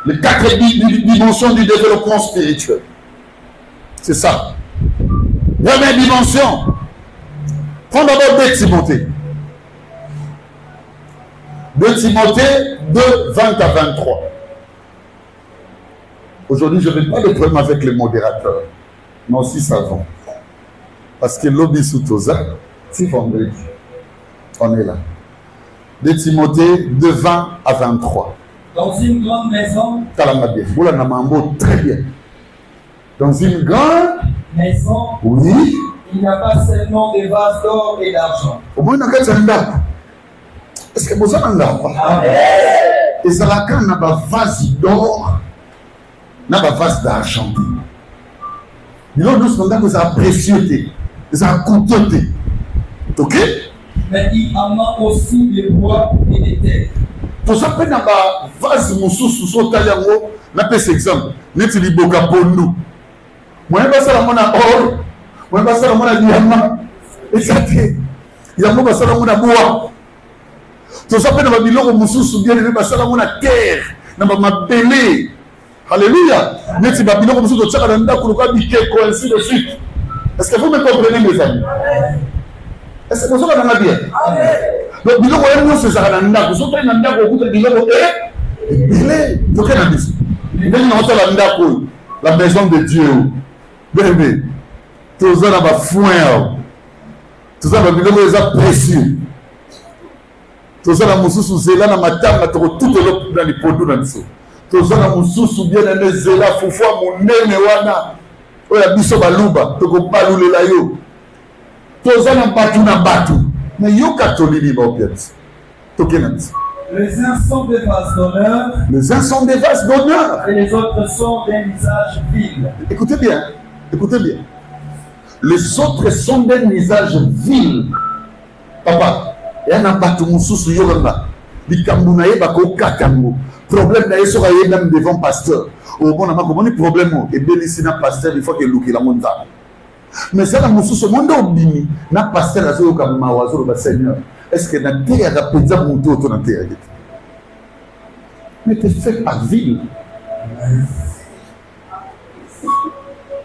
les 4 dimensions du développement spirituel. C'est ça. Première dimension. Prends d'abord 2 Timothée. 2 Timothée 2, 20 à 23. Aujourd'hui, je n'ai pas de problème avec les modérateurs. Mais aussi savons. Parce que l'objet sous Toza, c'est vendredi. On est là. 2 Timothée de 20 à 23.
Dans une grande maison.
Très bien. Dans une grande
maison.
Oui.
Il n'y a pas seulement des vases d'or et d'argent.
Au moins, est-ce que vous avez un arbre? Et ça là, quand on a un vase d'or, on a un vase d'argent. Il y a que ça a précieuseté, ça a coûté. Ok?
Mais il en a aussi des bois et des terres.
Pour ça, quand on a un vase sous talango, on a fait exemple. Net li boka pondu. Moi, je passe à mon or. Moi, je passe à mon diamant. Et ça, il y a mon passe à mon bois. Tout ça, quand on a mis l'or au sous bien, il passe à mon terre. On a ma belé. Alléluia. Net si babilo comme sous ça, on a ainsi de suite. Est-ce que vous me comprenez, mes amis? Est-ce que vous avez bien? Donc, il y a un c'est ça. Vous avez un la maison de Dieu. Bébé. Tout ça va foin. Tout ça va être précieux. Tout ça va sous zéla dans ma table, tout le dans les poteaux dans le saut. Tout ça va sous bien dans les zéla, foufou, mon nez, wana. Oya biso baluba, toko balule la yo. Toza na batu na batu. Mais yo katolini ba opiat. Tokenat.
Les uns sont des vases d'honneur.
Les uns sont des vases d'honneur.
Et les autres sont des visages vils.
Écoutez bien. Écoutez bien. Les autres sont des visages vils. Papa, il y a un batu mususu yoranga. Bikambu na ye bako katango. Problème na ye sera ye même devant pasteur. Au bon moment, comment est le problème? Et bien ici, na pasteur, il faut que l'ouki la montagne. Mais ça, la moussou, ce monde obini, na pasteur, la zoyo comme mawazo, le Seigneur. Est-ce que na terre a pédé à monter autour de la terre? Mais tu fait par ville.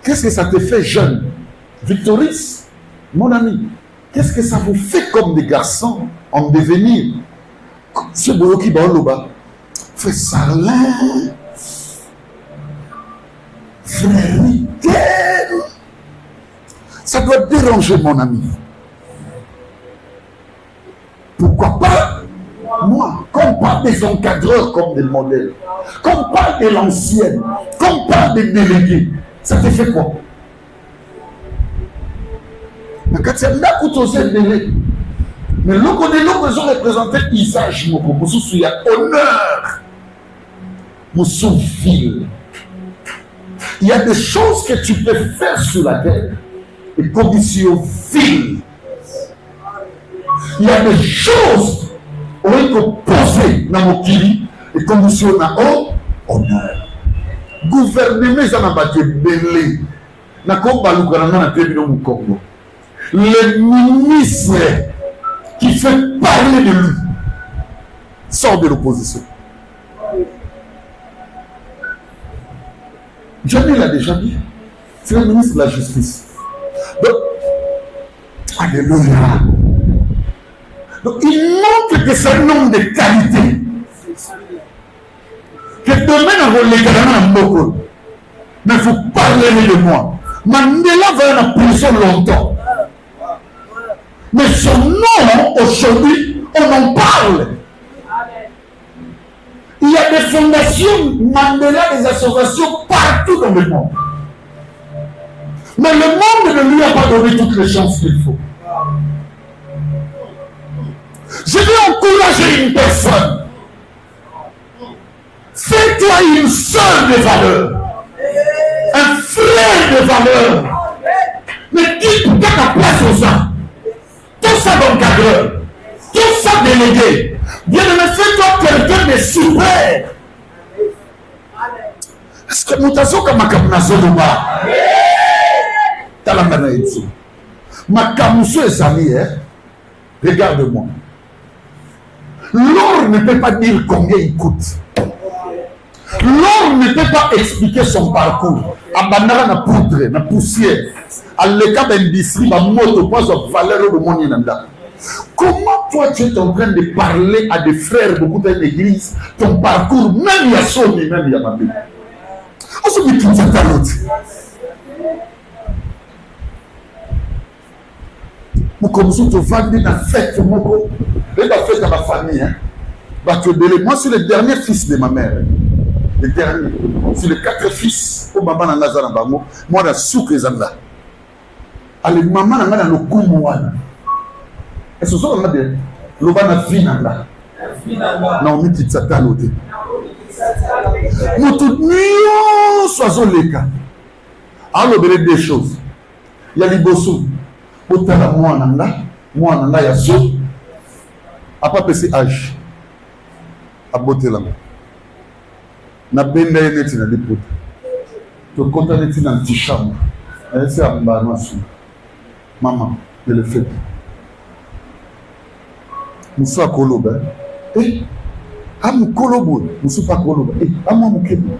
Qu'est-ce que ça te fait jeune? Victoris, mon ami, qu'est-ce que ça vous fait comme des garçons en devenir? Ce boulot qui va au bas, fait Sarlin. Frère, ça doit déranger mon ami. Pourquoi pas moi, qu'on parle des encadreurs comme des modèles, qu'on parle de l'ancienne, qu'on parle des délégués, ça te fait quoi? Mais quand c'est là que tu oses déléguer, mais l'on connaît l'on besoin de représenter l'usage, mon sous il y a honneur, mon sous-ville. Il y a des choses que tu peux faire sur la terre et conditions viles. Il y a des choses où il faut poser dans mon kili et conditions honneur. Gouvernement, ça n'a pas été belé. Le ministre qui fait parler de lui sort de l'opposition. Johnny l'a déjà dit. C'est le ministre de la Justice. Donc, alléluia. Donc, il montre que c'est un homme de qualité. Que demain, on les gardera beaucoup. Mais vous parlerez de moi. Mandela va être en prison longtemps. Mais son nom, aujourd'hui, on en parle. Il y a des fondations Mandela, des associations partout dans le monde. Mais le monde ne lui a pas donné toutes les chances qu'il faut. Je vais encourager une personne. Fais-toi une sœur de valeur. Un frère de valeur. Mais dis pour ta place aux gens. Tout ça d'encadreur. Tout ça délégué. Bien aimé, fais-toi quelqu'un de super. Est-ce que nous t'avons comme Makamunazo de bas? Talangana Etsu. Makamuso est ami, hein? Regarde-moi. L'or ne peut pas dire combien il coûte. L'or ne peut pas expliquer son parcours. Abandara na poudre, na poussière. À l'écart d'industrie, ma moto, pas de valeur de mon inanda. Comment toi tu es en train de parler à des frères beaucoup dans l'église, ton parcours, même il y a Sony, même il y a ma vie. On se dit tout ça à l'autre. Comme si tu vendais la fête, la fête à ma famille. Hein. Moi, c'est le dernier fils de ma mère. Le dernier. C'est les 4 fils. Pour maman n'a pas de moi, je suis souk les anda. Allez, maman n'a pas de koumouane. Et ce sont les gens qui ont vie nanda. Non, mais tu t'as à l'autre. Nous tous, nous sommes les cas. Alors, il y a des choses. Il y a les bossous. Otala mwana ya so apa pesi âge abotela na benda neti na liputa to konta neti na petit chambre c'est ambano asu maman je le fais musa koloba am kolobo musu pas koloba am mukebo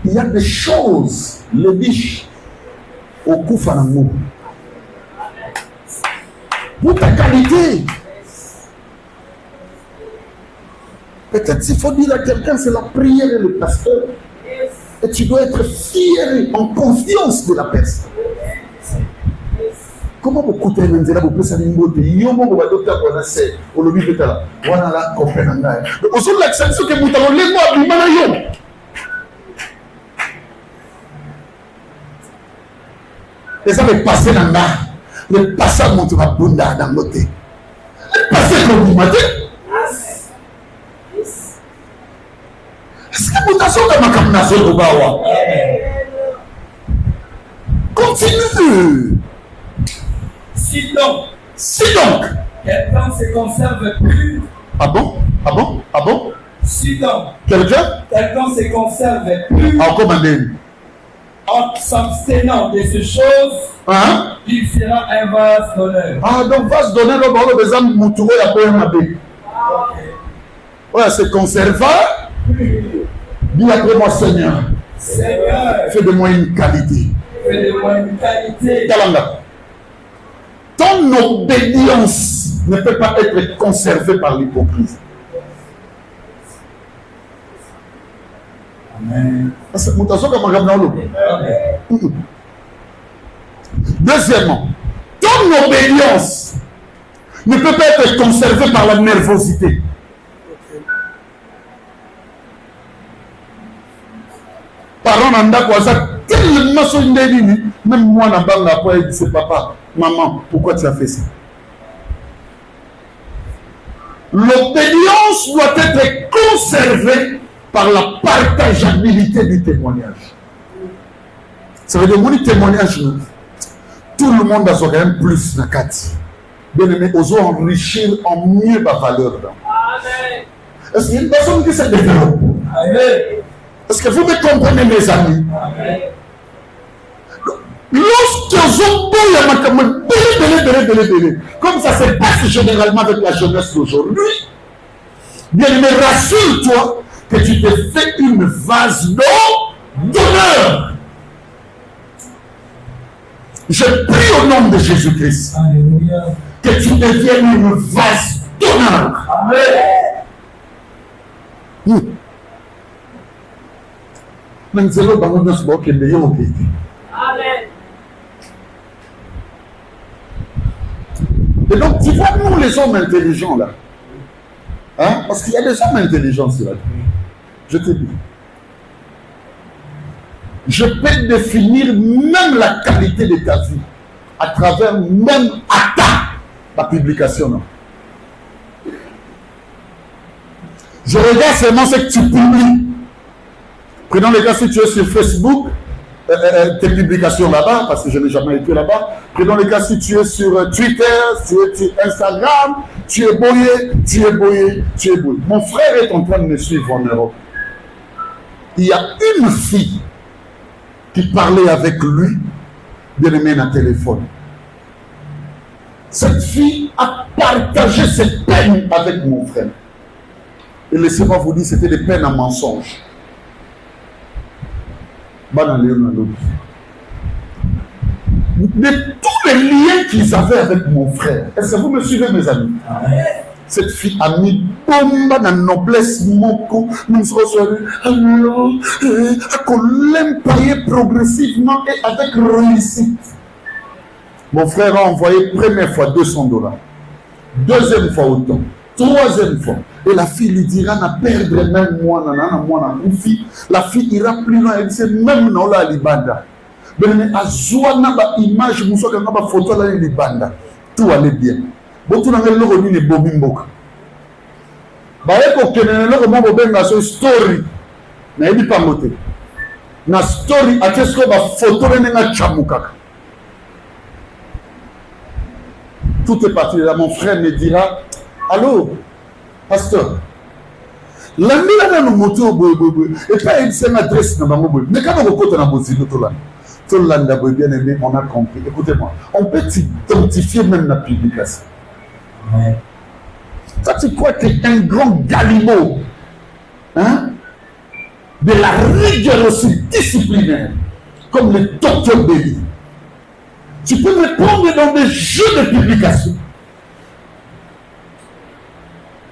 il y a des choses les biches au kufa na mou. Pour ta qualité. Peut-être s'il faut dire à quelqu'un, c'est la prière et le pasteur. Et tu dois être fier et en confiance de la personne. Comment vous coûtez un endroit pour passer une beauté? Yomo vous va docteur pour la serre. Au lobby de là. Voilà la compréhension. Au sein de l'accent que vous avez les mots du manayon. Et ça va passer dans là. Le passage montre ma bunda dans l'autre. Le passage comme du matin. Est-ce que vous avez comme un camarade au Bawa? Continue.
Si donc. Quelqu'un se conserve pur.
Ah bon?
Si donc.
Quelqu'un
se conserve pur.
Encore mandé.
En s'abstenant de ces choses,
hein?
Il sera un vase d'honneur.
Ah, donc vase d'honneur, on va besoin de moutouer à Boyamabé. Ouais, c'est conservateur. Dis après moi, Seigneur. Fais de moi une qualité. Talanga. Ton obéissance ne peut pas être conservée par l'hypocrisie. Amen. Deuxièmement, ton obéissance ne peut pas être conservée par la nervosité. Parents n'ont pas ça tellement sur une ligne. Même moi, je dis papa, maman, pourquoi tu as fait ça? L'obéissance doit être conservée par la partageabilité du témoignage. Ça veut dire que mon témoignage, tout le monde a quand même plus de 4. Bien aimé, osons enrichir en mieux ma valeur. Amen. Est-ce qu'il y a une personne qui se développe? Amen. Est-ce que vous me comprenez, mes amis? Amen. Lorsque comme ça se passe généralement avec la jeunesse d'aujourd'hui, bien aimé, rassure-toi que tu te fais une vase d'eau d'honneur. Je prie au nom de Jésus-Christ que tu deviennes une vase d'honneur.
Amen.
Et donc, tu vois, nous les hommes intelligents là, hein? Parce qu'il y a des hommes intelligents sur la terre. Je te dis. Je peux définir même la qualité de ta vie à travers même la publication. Non? Je regarde seulement ce que tu publies. Prenons le cas si tu es sur Facebook, tes publications là-bas, parce que je n'ai jamais été là-bas. Prenons le cas si tu es sur Twitter, tu es sur Instagram, tu es boyé. Mon frère est en train de me suivre en Europe. Il y a une fille qui parlait avec lui, bien aimé dans le téléphone. Cette fille a partagé ses peines avec mon frère. Et laissez-moi vous dire, c'était des peines à mensonge. De tous les liens qu'ils avaient avec mon frère, est-ce que vous me suivez, mes amis? Cette fille a mis bombe dans la noblesse, nous sommes alors, qu'on l'employait progressivement et avec réussite. Mon frère a envoyé première fois $200, deuxième fois autant, troisième fois. Et la fille lui dira, n'a perdre même moi, la fille ira plus loin, elle dit, même non la libanda. Mais à joie n'a pas image, nous sommes pas photo la libanda. Tout allait bien. Bon, tout le monde est bobimboka. Bah, il y a une story. Mais il dit pas moté. Na story, à ce que la photo est chamukaka. Tout est parti là. Mon frère me dira, allô, pasteur. La nuit là, nous montons et pas une seule adresse dans ma mobile. Mais quand on côté dans mon site, tout là, bien aimé, on a compris. Écoutez-moi, on peut identifier même la publication. Ouais. Ça, tu crois que tu es un grand galibot, hein? De la rigueur aussi disciplinaire, comme le docteur Belly. Tu peux me prendre dans des jeux de publication.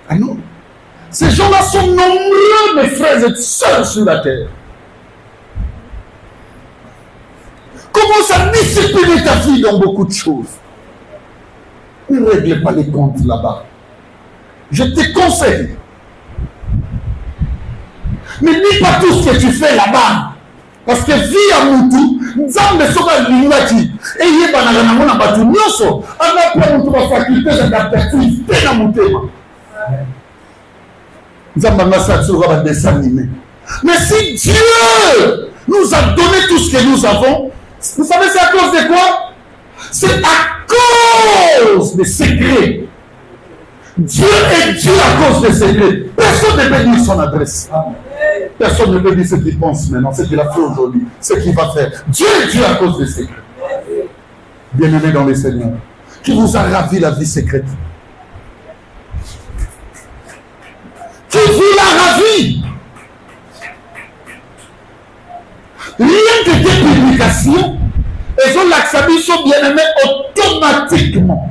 Ah non? Ces gens-là sont nombreux, mes frères et sœurs sur la terre. Commence à discipliner ta vie dans beaucoup de choses. Ne règle pas les comptes là-bas. Je te conseille. Ne dis pas tout ce que tu fais là-bas. Parce que vie à Moutou, Nzambe soka lingati. Et il y a banana mona batu nyoso. On a pas Moutou la faculté d'adaptativité dans Moutema. Nzambe n'a pas soka ba dessin animé. Mais si Dieu nous a donné tout ce que nous avons, vous savez c'est à cause de quoi? C'est à cause des secrets. Dieu est Dieu à cause des secrets. Personne ne peut dire son adresse. Personne ne peut dire ce qu'il pense maintenant, ce qu'il a fait aujourd'hui, ce qu'il va faire. Dieu est Dieu à cause des secrets. Bien-aimé dans les Seigneurs, qui vous a ravi la vie secrète. Qui vous l'a ravi. Rien que des publications, et sont l'accès bien-aimé automatiquement.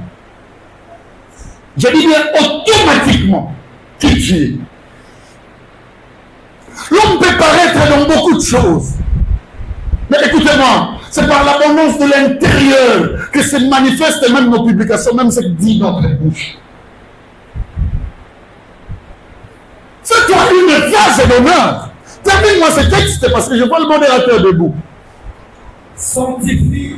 Je dis bien automatiquement qui tu es. L'homme peut paraître dans beaucoup de choses. Mais écoutez-moi, c'est par l'abondance de l'intérieur que se manifestent même nos publications, même ce que dit notre bouche. Fais-toi une vase d'honneur. Termine-moi ce texte parce que je vois le modérateur debout.
Sanctifie,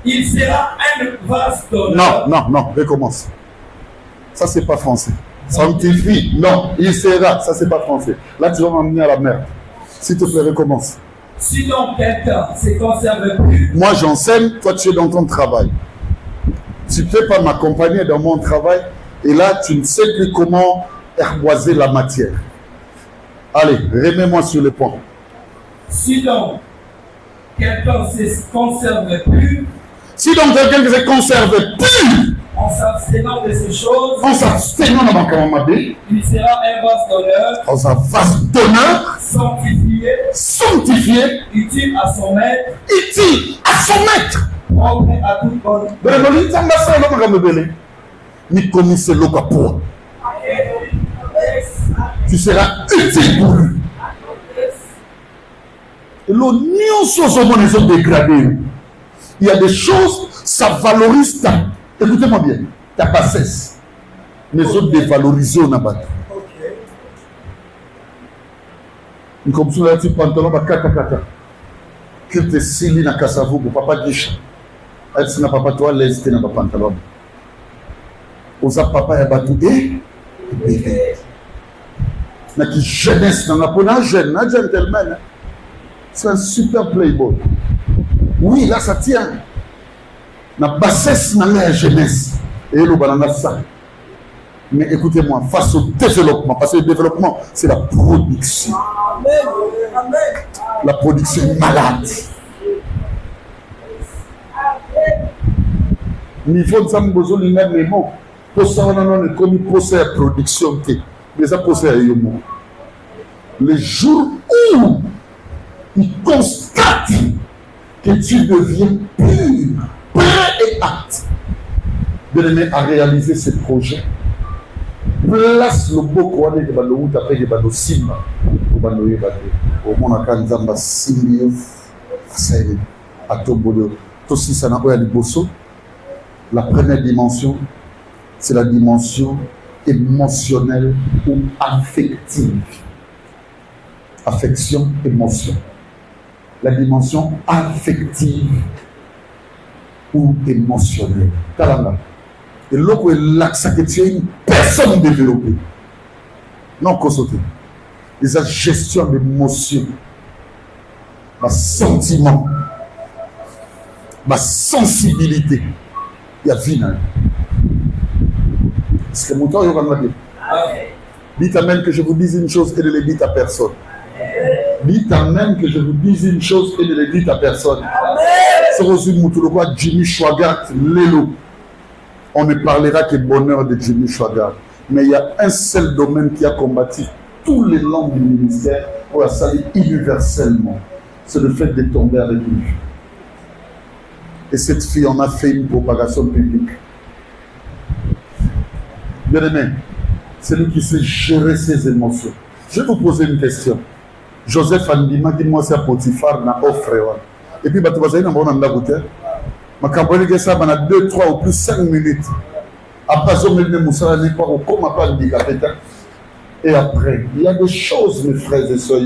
il sera un vase d'honneur.
Non, recommence. Ça, c'est pas français. Sanctifie, non, il sera. Ça, c'est pas français. Là, tu vas m'amener à la merde. S'il te plaît, recommence.
Si donc quelqu'un ne se conserve plus.
Moi, j'enseigne, toi, tu es dans ton travail. Tu ne peux pas m'accompagner dans mon travail et là, tu ne sais plus comment herboiser la matière. Allez, remets-moi sur le point.
Si donc quelqu'un ne se conserve plus.
Si donc quelqu'un ne se conserve plus.
En s'abstenant de ces choses,
il sera
un vase d'honneur,
dans un vase d'honneur,
sanctifié
sanctifié,
utile à son maître,
utile à son maître.
propre à toute bonne.
Tu seras utile pour lui. Et l'oignon sur son monde est dégradé. Il y a des choses, ça valorise ta. Écoutez-moi bien, ta bassesse. Les autres dévalorisés au nabat. Comme ça, là, tu pantalon, kata. Qu'il te sili na kasavu, pour papa gisha. Elle s'il n'a pas toi, laisse na pantalon. Osa papa ya batu bébé. Na qui jeunesse, na pona jeune, na gentleman. C'est un super playboy. Oui, là ça tient. Na bassesse na la jeunesse. Et le banana ça. Mais écoutez-moi, face au développement, parce que le développement, c'est la production. La production malade. Niveau de Zambozo, il y a des mots. Pour ça, on a commis procès à production. Mais ça, procès à Yomo. Le jour où il constate que tu deviens pur, prêt et apte à réaliser ce projet, place le beau coin de Balo, après de Balo Simba, au monde à Kanzamba Simio, à Tobodo, Tossi Sanabo et Liboso. La première dimension, c'est la dimension émotionnelle ou affective. Affection, émotion. La dimension affective ou émotionnelle. Talanga. Et là où l'accent que tu as une personne développée. Non, consulté. La gestion d'émotions, ma sentiment, ma sensibilité. Il y a vie. Est-ce que mon temps, il va me dire? Dites amen que je vous dise une chose et ne le dites à personne. Dites amen que je vous dise une chose et ne le dites à personne. C'est aussi Moutouloua, Jimmy Chouagat, Lélo. On ne parlera que bonheur de Jimmy Chouagat. Mais il y a un seul domaine qui a combattu tous les langues du ministère pour la saluer universellement. C'est le fait de tomber avec lui. Et cette fille en a fait une propagation publique. Bien aimé, c'est lui qui sait gérer ses émotions. Je vais vous poser une question. Joseph Andima, dis-moi c'est Potiphar, na offre. Et puis, tu vas dire, on a goûté. Ma campagne que ça, on a 2, 3 ou plus 5 minutes. Après, on a Moussa, pas au coma, pas handicapé. Et après, il y a des choses, mes frères et sœurs,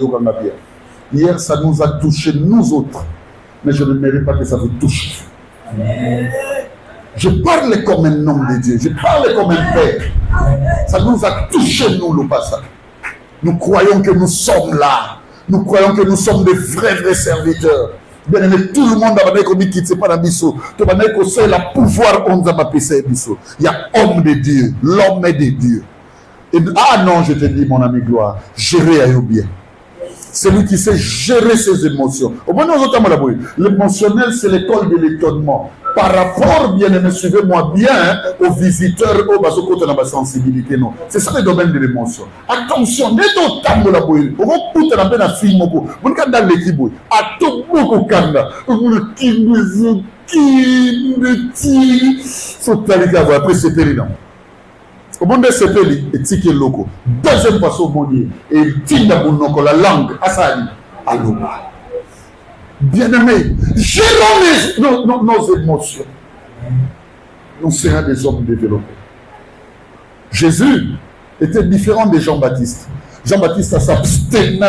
hier, ça nous a touché, nous autres. Mais je ne mérite pas que ça vous touche. Je parle comme un homme de Dieu. Je parle comme un père. Ça nous a touché, nous, le passage. Nous croyons que nous sommes là. Nous croyons que nous sommes des vrais serviteurs. Bien aimé, tout le monde a dit qu'il ne sait pas dans Bissot. Tout le monde a dit que le pouvoir on a appelé Bissot. Il y a homme de Dieu. L'homme est de Dieu. Et, ah non, je te dis, mon ami Gloire, gérer à bien. C'est lui qui sait gérer ses émotions. L'émotionnel, c'est l'école de l'étonnement. Par rapport, bien aimé, suivez-moi bien, aux visiteurs, aux basokotes dans la sensibilité. Non. C'est ça le domaine de l'émotion. Attention, dès que tu as la bouille, on va poutre la peine à film. On va dans l'équipe. À tout beaucoup de kanda. Après, c'est terrible. Au monde de ce pays, et ticket loco. Deuxième façon au monde, et il tient la langue, asali, aloba. Bien-aimés, gérons nos émotions. Nous serons des hommes développés. Jésus était différent de Jean-Baptiste. Jean-Baptiste a s'abstenu,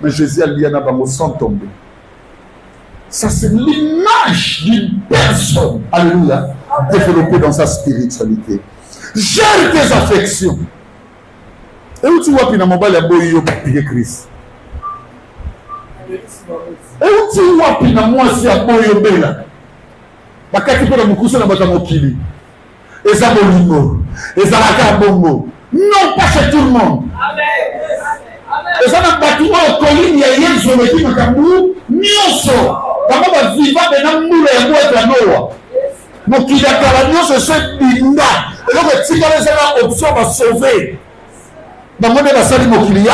mais Jésus a lié sans tomber. Ça, c'est l'image d'une personne, alléluia, développée dans sa spiritualité. Gère tes affections. Et où tu vois qu'il y a un mobile à Boyo pour Christ? Et où tu vois qu'il y a un moisi à Boyo Bela? Bakati pour la Moukoussa na Batamokili. Et ça, Bolimo. Et ça, la Bongo. Non, pas chez tout le monde. Et ça, le bâtiment au colline, il y a rien sur le qui m'a kabou, Nioso. Comment va vivre dans le moule et le Noah? Donc, il y a carrément ce binda. Et donc, si les options va sauver. Dans mon évasion immobilier,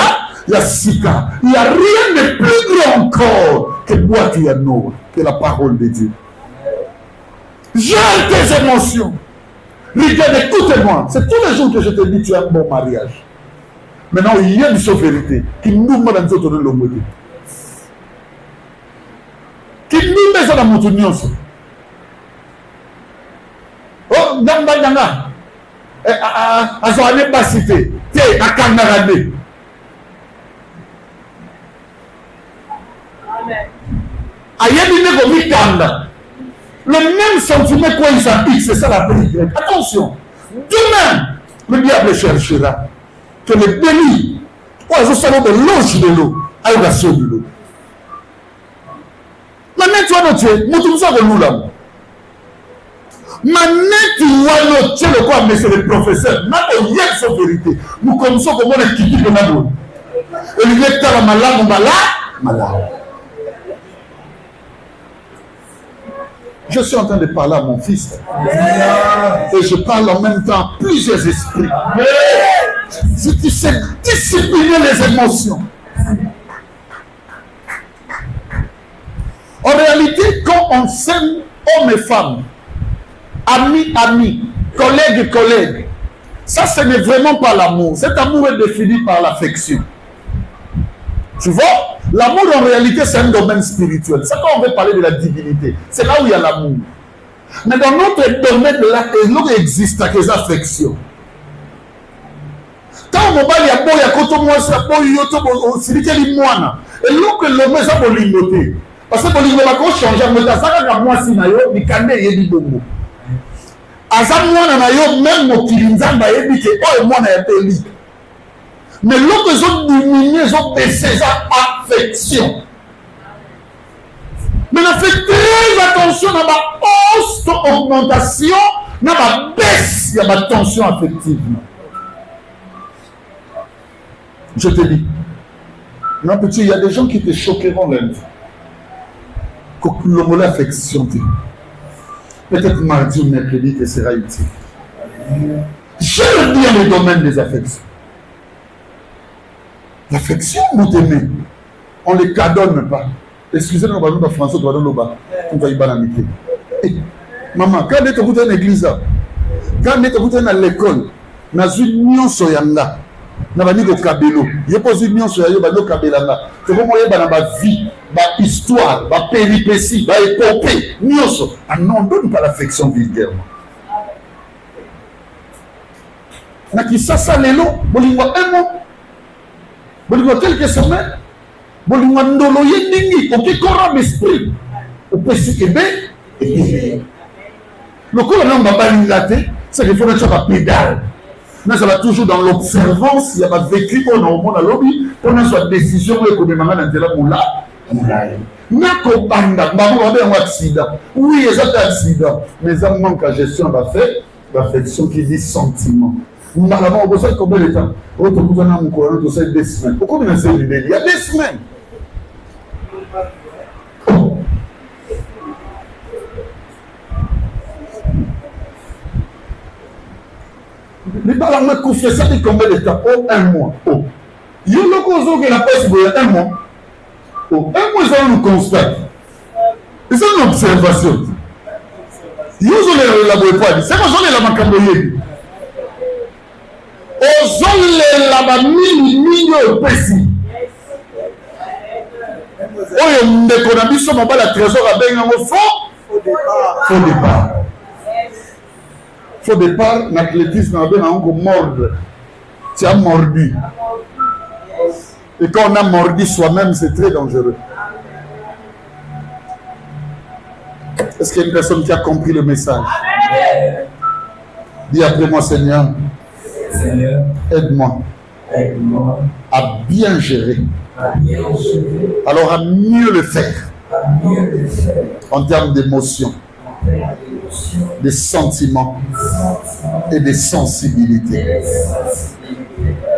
il y a Sika. Il n'y a rien de plus grand encore que boire qui est nous, que la parole de Dieu. Gère tes émotions. Regarde, écoute-moi. C'est tous les jours que je te dis tu as un bon mariage. Maintenant, il y a une seule vérité qui nous met dans notre l'homme. Qui nous met dans notre union. Oh, Namba. Azoane pas cité. Té, à Kanarade. Ayabine Gomi Kanda. Le même sentiment quoi il s'applique, c'est ça la vérité. Attention. Demain, le diable cherchera que le béni, ou un salon de l'ange de l'eau, à la de l'eau. Maintenant, tu vas noter, nous tous avons nous là. Maintenant, tu vas noter le quoi, mais c'est le professeur. Maintenant, il y a sa vérité. Nous commençons comme on est quitté de la bonne. Et il est à la malade, malade. Je suis en train de parler à mon fils. Et je parle en même temps à plusieurs esprits. Si tu sais discipliner les émotions. En réalité, quand on s'aime, hommes et femmes, amis, collègues, ça ce n'est vraiment pas l'amour. Cet amour est défini par l'affection. Tu vois, l'amour en réalité c'est un domaine spirituel. C'est quand on veut parler de la divinité. C'est là où il y a l'amour. Mais dans notre domaine de l'amour existe des affections. Quand on va y avoir des affections, et là que l'homme est pour l'immoter. Parce que pour l'immoter, quand on change, mais l'autre ils ont diminué, ils ont baissé sa affection. Mais on fait très attention à la hausse, augmentation, à la baisse, il y a la tension affective. Je te dis, non petit, il y a des gens qui te choqueront lundi. Le mot l'affection, peut-être mardi ou mercredi, te sera utile. J'aime bien le domaine des affections. L'affection, vous t'aimez. On ne les cadonne pas. Excusez-moi, nous sommes français, nous sommes bas. On va y banamiter. Maman, quand tu es dans l'église, quand tu es dans l'école, tu as une union soyanga. Tu as une kabelo. Tu as une union soyanga, tu as kabelanga. Tu as une vie, une histoire, une péripétie, une épopée. Ah non, ne donne pas l'affection vulgairement. Naki sasa lelo, bolingwa emo. Bolingwa quelques semaines. Bolingwa ndolo yendingi, ok kora l'esprit. Au pesi kebe. Le corps non baba lingate, c'est qu'il faut mettre la pédale. Mais ça va toujours dans l'observance, il y a pas vécu pour nous au lobby, pour nous soit décision que comme maman d'entrer moula. Nako banda, maman va faire un accident. Oui, il y a un accident, mais ça manque à gestion va faire, l'affection qui dit sentiment. Nous avons besoin de combien de temps? Autre vous en a mon courant, tout ça 2 semaines. Pourquoi vous avez l'idée? Il y a 2 semaines. Les parents me confient ça dit combien de temps? Oh, 1 mois. Oh. Il y a le cause que la passe pour 1 mois. Oh, 1 mois, ça nous constate. Et c'est une observation. Il y a le laboratoire. C'est quoi ça la macamboyer? Ozole la mini opesi. Oyo ndeko na biso mabala trésor abenga ngo faux départ. Faux départ na athlétisme abenga ngo mordre. Tu as mordu. Et quand on a mordu soi-même, c'est très dangereux. Est-ce qu'il y a une personne qui a compris le message? Dis après moi, Seigneur. Seigneur, aide-moi à bien gérer, alors à mieux le faire en termes d'émotions, de sentiments et de sensibilité.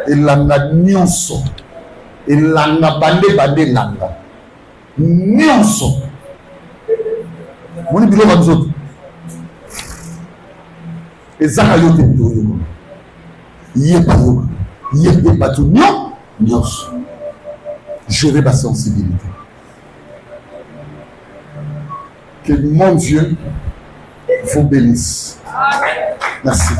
Et l'anga nyonso, et l'anga bande langa nyonso. Mon bilo banzo. Et zaka yote bidoyo. Yété batou non, non. Gérer ma sensibilité. Que mon Dieu vous bénisse. Merci.